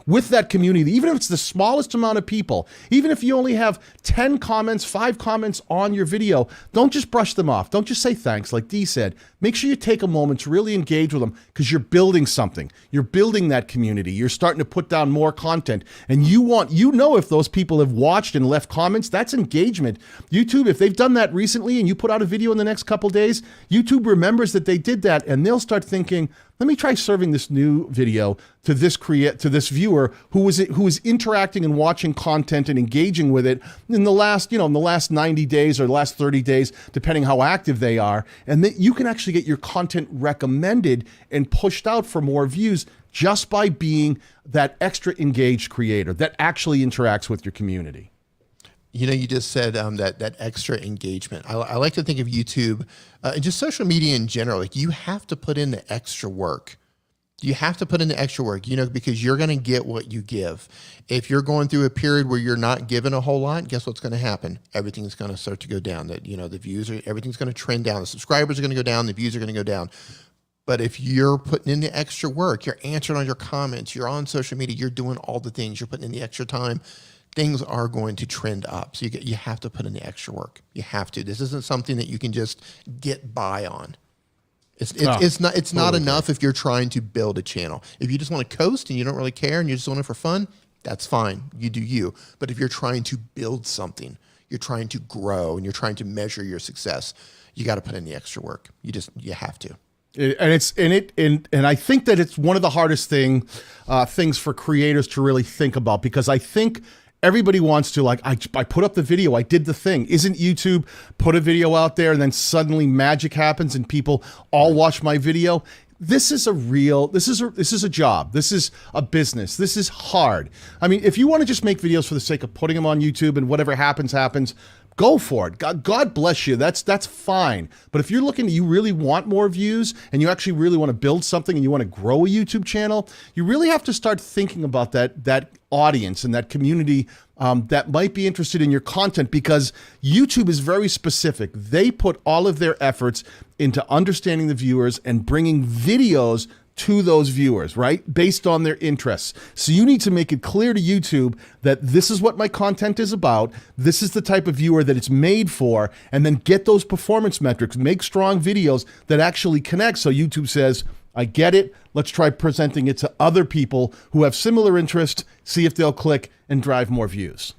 with that community, even if it's the smallest amount of people, even if you only have 10 comments, 5 comments on your video, don't just brush them off. Don't just say thanks, like Dee said. Make sure you take a moment to really engage with them because you're building something. You're building that community. You're starting to put down more content. And if those people have watched and left comments, that's engagement. YouTube, if they've done that recently and you put out a video in the next couple days, YouTube remembers that they did that and they'll start thinking, let me try serving this new video to this viewer who is interacting and watching content and engaging with it in the last 90 days or the last 30 days, depending how active they are. And that you can actually get your content recommended and pushed out for more views just by being that extra engaged creator that actually interacts with your community. You just said that extra engagement. I like to think of YouTube and just social media in general. Like, you have to put in the extra work. You have to put in the extra work, because you're going to get what you give. If you're going through a period where you're not given a whole lot, guess what's going to happen? Everything's going to start to go down. The views everything's going to trend down. The subscribers are going to go down. The views are going to go down. But if you're putting in the extra work, you're answering all your comments, you're on social media, you're doing all the things, you're putting in the extra time, things are going to trend up. So you have to put in the extra work. You have to. This isn't something that you can just get by on. It's not enough if you're trying to build a channel. If you just want to coast and you don't really care and you're just doing it for fun, that's fine. You do you. But if you're trying to build something, you're trying to grow, and you're trying to measure your success, you got to put in the extra work. You have to. And I think that it's one of the hardest things for creators to really think about, because I think everybody wants to, like, I put up the video, I did the thing. Isn't YouTube put a video out there and then suddenly magic happens and people all watch my video? This is a job. This is a business. This is hard. I mean, if you want to just make videos for the sake of putting them on YouTube and whatever happens, go for it. God bless you. That's fine. But if you really want more views and you actually really want to build something and you want to grow a YouTube channel, you really have to start thinking about that audience and that community that might be interested in your content, because YouTube is very specific. They put all of their efforts into understanding the viewers and bringing videos to those viewers, right? Based on their interests. So you need to make it clear to YouTube that this is what my content is about. This is the type of viewer that it's made for, and then get those performance metrics, make strong videos that actually connect. So YouTube says, I get it. Let's try presenting it to other people who have similar interests, see if they'll click and drive more views.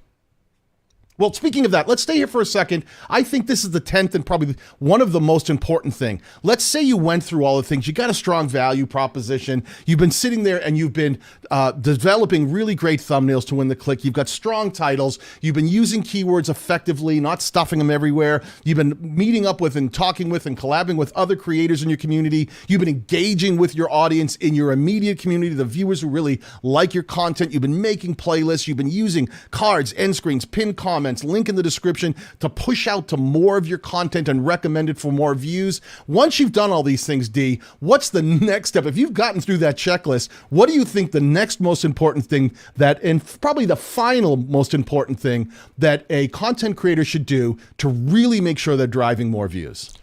Well, speaking of that, let's stay here for a second. I think this is the 10th and probably one of the most important thing. Let's say you went through all the things. You got a strong value proposition. You've been sitting there and you've been developing really great thumbnails to win the click. You've got strong titles. You've been using keywords effectively, not stuffing them everywhere. You've been meeting up with and talking with and collaborating with other creators in your community. You've been engaging with your audience in your immediate community, the viewers who really like your content. You've been making playlists. You've been using cards, end screens, pinned comments, link in the description to push out to more of your content and recommend it for more views. Once you've done all these things, Dee, what's the next step? If you've gotten through that checklist, what do you think the next most important thing that, and probably the final most important thing that a content creator should do to really make sure they're driving more views?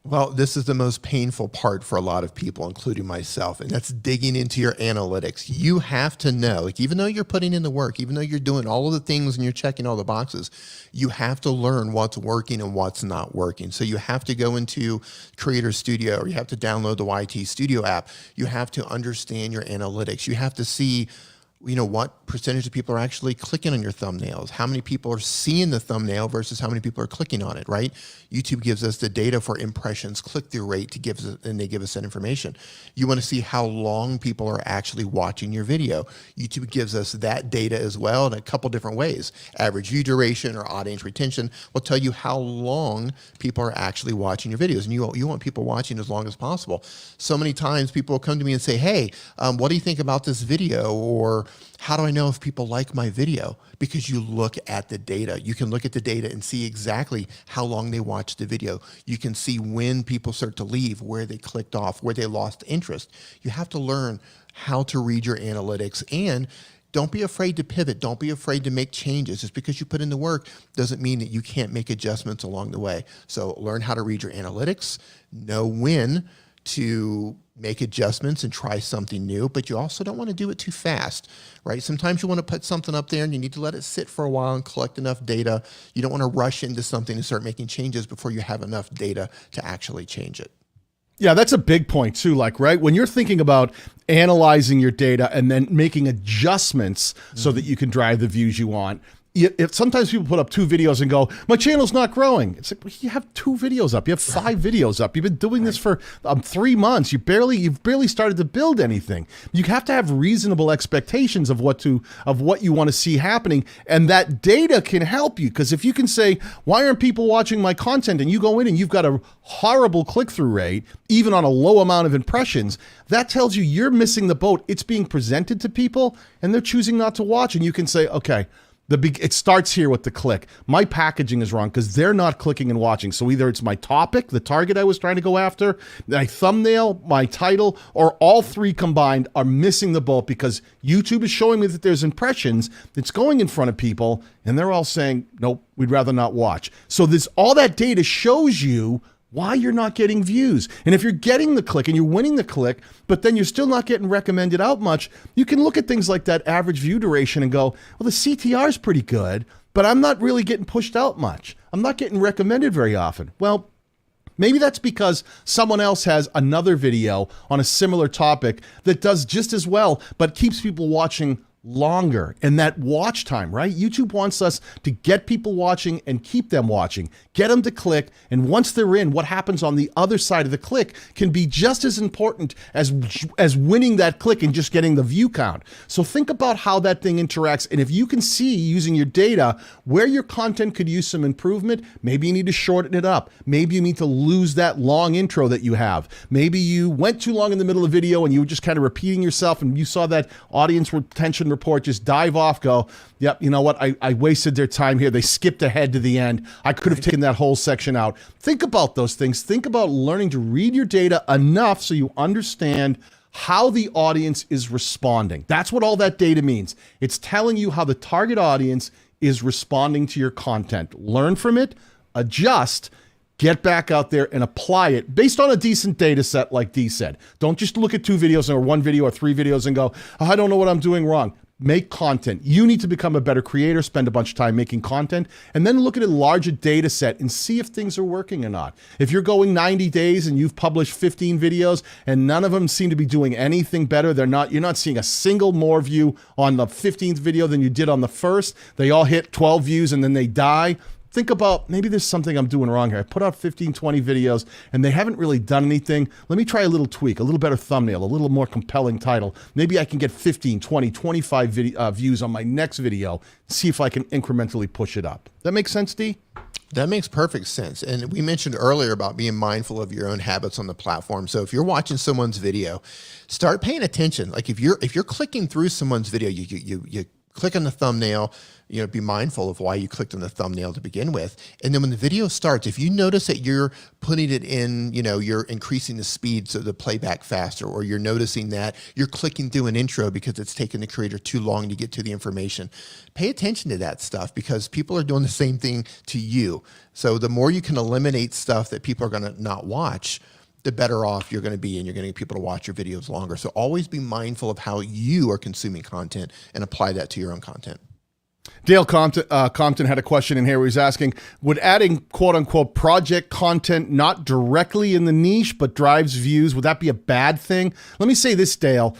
Well, this is the most painful part for a lot of people, including myself, and that's digging into your analytics. You have to know, like, even though you're putting in the work, even though you're doing all of the things and you're checking all the boxes, you have to learn what's working and what's not working. So you have to go into Creator Studio, or you have to download the YT Studio app. You have to understand your analytics. You have to see, you know, what percentage of people are actually clicking on your thumbnails, how many people are seeing the thumbnail versus how many people are clicking on it, right? YouTube gives us the data for impressions, click-through rate to give us, and they give us that information. You want to see how long people are actually watching your video. YouTube gives us that data as well in a couple different ways. Average view duration or audience retention will tell you how long people are actually watching your videos, and you want people watching as long as possible. So many times people will come to me and say, hey, what do you think about this video? Or how do I know if people like my video? Because you look at the data. You can look at the data and see exactly how long they watched the video. You can see when people start to leave, where they clicked off, where they lost interest. You have to learn how to read your analytics, and don't be afraid to pivot. Don't be afraid to make changes. Just because you put in the work doesn't mean that you can't make adjustments along the way. So learn how to read your analytics, know when to make adjustments and try something new, but you also don't want to do it too fast, right? Sometimes you want to put something up there and you need to let it sit for a while and collect enough data. You don't want to rush into something and start making changes before you have enough data to actually change it. Yeah, that's a big point too. Like, right, when you're thinking about analyzing your data and then making adjustments so that you can drive the views you want, sometimes people put up 2 videos and go, my channel's not growing. It's like, well, you have 2 videos up. You have 5 videos up. You've been doing this for 3 months. You've barely started to build anything. You have to have reasonable expectations of what you want to see happening. And that data can help you, because if you can say, why aren't people watching my content? And you go in and you've got a horrible click-through rate, even on a low amount of impressions, that tells you you're missing the boat. It's being presented to people and they're choosing not to watch. And you can say, okay, it starts here with the click. My packaging is wrong because they're not clicking and watching. So either it's my topic, the target I was trying to go after, my thumbnail, my title, or all 3 combined are missing the boat, because YouTube is showing me that there's impressions that's going in front of people and they're all saying, nope, we'd rather not watch. So all that data shows you why you're not getting views. And if you're getting the click and you're winning the click, but then you're still not getting recommended out much, you can look at things like that average view duration and go, well, the CTR is pretty good, but I'm not really getting pushed out much. I'm not getting recommended very often. Well, maybe that's because someone else has another video on a similar topic that does just as well, but keeps people watching longer. And that watch time, right? YouTube wants us to get people watching and keep them watching, get them to click. And once they're in, what happens on the other side of the click can be just as important as winning that click and just getting the view count. So think about how that thing interacts. And if you can see using your data where your content could use some improvement, maybe you need to shorten it up. Maybe you need to lose that long intro that you have. Maybe you went too long in the middle of the video and you were just kind of repeating yourself and you saw that audience retention report just dive off, go, yep, you know what, I wasted their time here. They skipped ahead to the end. I could have taken that whole section out. Think about those things. Think about learning to read your data enough so you understand how the audience is responding. That's what all that data means. It's telling you how the target audience is responding to your content. Learn from it, adjust, get back out there and apply it based on a decent data set, like Dee said. Don't just look at 2 videos or 1 video or 3 videos and go, oh, I don't know what I'm doing wrong. make content. You need to become a better creator, spend a bunch of time making content, and then look at a larger data set and see if things are working or not. If you're going 90 days and you've published 15 videos and none of them seem to be doing anything better, you're not seeing a single more view on the 15th video than you did on the first. They all hit 12 views and then they die. Think about, maybe there's something I'm doing wrong here. I put out 15, 20 videos and they haven't really done anything. Let me try a little tweak, a little better thumbnail, a little more compelling title. Maybe I can get 15, 20, 25 views on my next video, see if I can incrementally push it up. That make sense, Dee? That makes perfect sense. And we mentioned earlier about being mindful of your own habits on the platform. So if you're watching someone's video, start paying attention. Like if you're clicking through someone's video, you click on the thumbnail, be mindful of why you clicked on the thumbnail to begin with. And then when the video starts, if you notice that you're putting it in, you're increasing the speed so the playback faster, or you're noticing that you're clicking through an intro because it's taking the creator too long to get to the information, pay attention to that stuff because people are doing the same thing to you. So the more you can eliminate stuff that people are going to not watch, the better off you're going to be, and you're going to get people to watch your videos longer. So always be mindful of how you are consuming content and apply that to your own content. Dale Compton had a question in here where he's asking, would adding quote-unquote project content not directly in the niche but drives views, would that be a bad thing? Let me say this, Dale.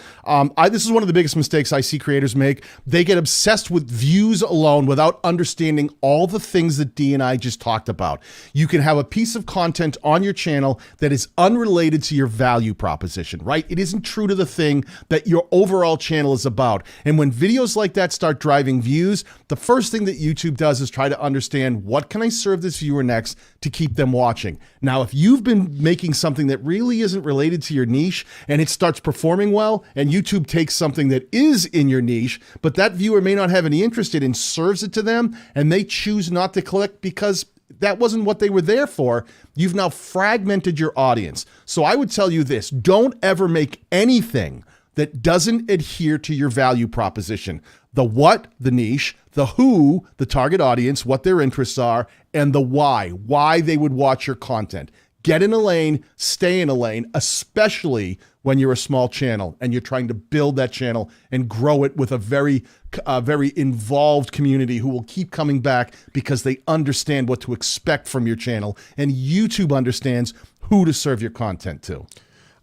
This is one of the biggest mistakes I see creators make. They get obsessed with views alone without understanding all the things that Dee and I just talked about. You can have a piece of content on your channel that is unrelated to your value proposition, right? It isn't true to the thing that your overall channel is about. And when videos like that start driving views, the first thing that YouTube does is try to understand, what can I serve this viewer next to keep them watching? Now, if you've been making something that really isn't related to your niche and it starts performing well, and YouTube takes something that is in your niche, but that viewer may not have any interest in and serves it to them, and they choose not to click because that wasn't what they were there for, you've now fragmented your audience. So I would tell you this, don't ever make anything that doesn't adhere to your value proposition. The what, the niche, the who, the target audience, what their interests are, and the why they would watch your content. Get in a lane, stay in a lane, especially when you're a small channel and you're trying to build that channel and grow it with a very involved community who will keep coming back because they understand what to expect from your channel, and YouTube understands who to serve your content to.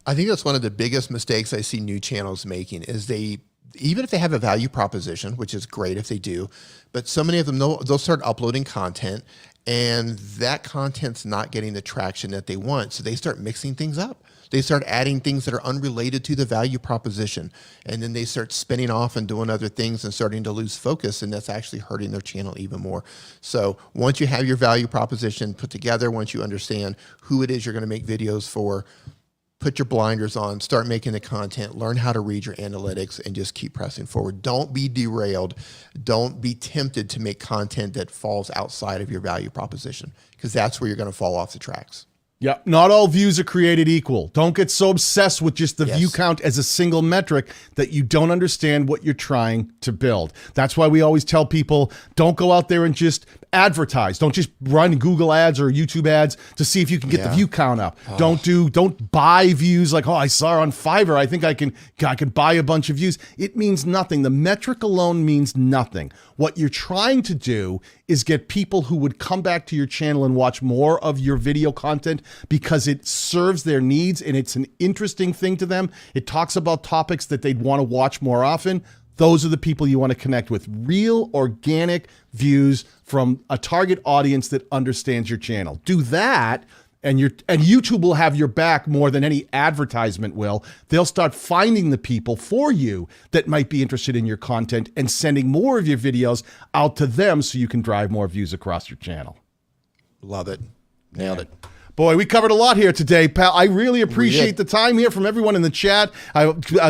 I think that's one of the biggest mistakes I see new channels making is even if they have a value proposition, which is great if they do, but so many of them, they'll start uploading content and that content's not getting the traction that they want. So they start mixing things up. They start adding things that are unrelated to the value proposition. And then they start spinning off and doing other things and starting to lose focus. And that's actually hurting their channel even more. So once you have your value proposition put together, once you understand who it is you're going to make videos for, put your blinders on, start making the content, learn how to read your analytics, and just keep pressing forward. Don't be derailed. Don't be tempted to make content that falls outside of your value proposition, because that's where you're going to fall off the tracks. Yeah, not all views are created equal. Don't get so obsessed with just the view count as a single metric that you don't understand what you're trying to build. That's why we always tell people, don't go out there and just advertise. Don't just run Google ads or YouTube ads to see if you can get the view count up. Don't buy views like, oh, I saw her on Fiverr, I think I can buy a bunch of views. It means nothing. The metric alone means nothing. What you're trying to do is get people who would come back to your channel and watch more of your video content because it serves their needs and it's an interesting thing to them. It talks about topics that they'd want to watch more often. Those are the people you want to connect with. Real organic views from a target audience that understands your channel. Do that, and YouTube will have your back more than any advertisement will. They'll start finding the people for you that might be interested in your content and sending more of your videos out to them so you can drive more views across your channel. Love it. Nailed it. Boy, we covered a lot here today, pal. I really appreciate the time here from everyone in the chat.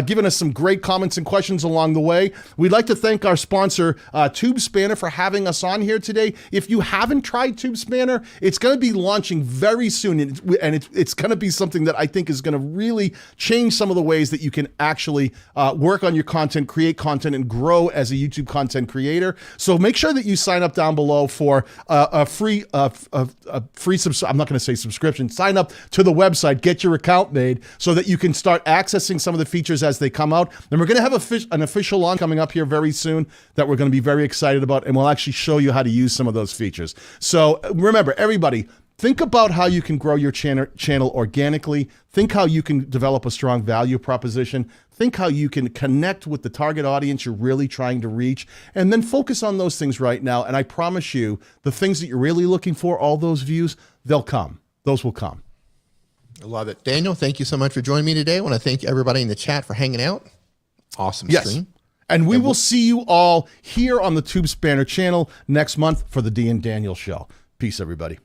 Given us some great comments and questions along the way. We'd like to thank our sponsor, TubeSpanner, for having us on here today. If you haven't tried TubeSpanner, it's going to be launching very soon, and it's going to be something that I think is going to really change some of the ways that you can actually work on your content, create content, and grow as a YouTube content creator. So make sure that you sign up down below for a free I'm not going to say subscription. subscription. Sign up to the website, get your account made so that you can start accessing some of the features as they come out. And we're going to have an official launch coming up here very soon that we're going to be very excited about, and we'll actually show you how to use some of those features. So remember, everybody, think about how you can grow your channel organically. Think how you can develop a strong value proposition. Think how you can connect with the target audience you're really trying to reach. And then focus on those things right now. And I promise you, the things that you're really looking for, all those views, they'll come. Those will come. I love it. Daniel, thank you so much for joining me today. I want to thank everybody in the chat for hanging out. Awesome stream. And we will see you all here on the TubeSpanner channel next month for the Dee and Daniel show. Peace, everybody.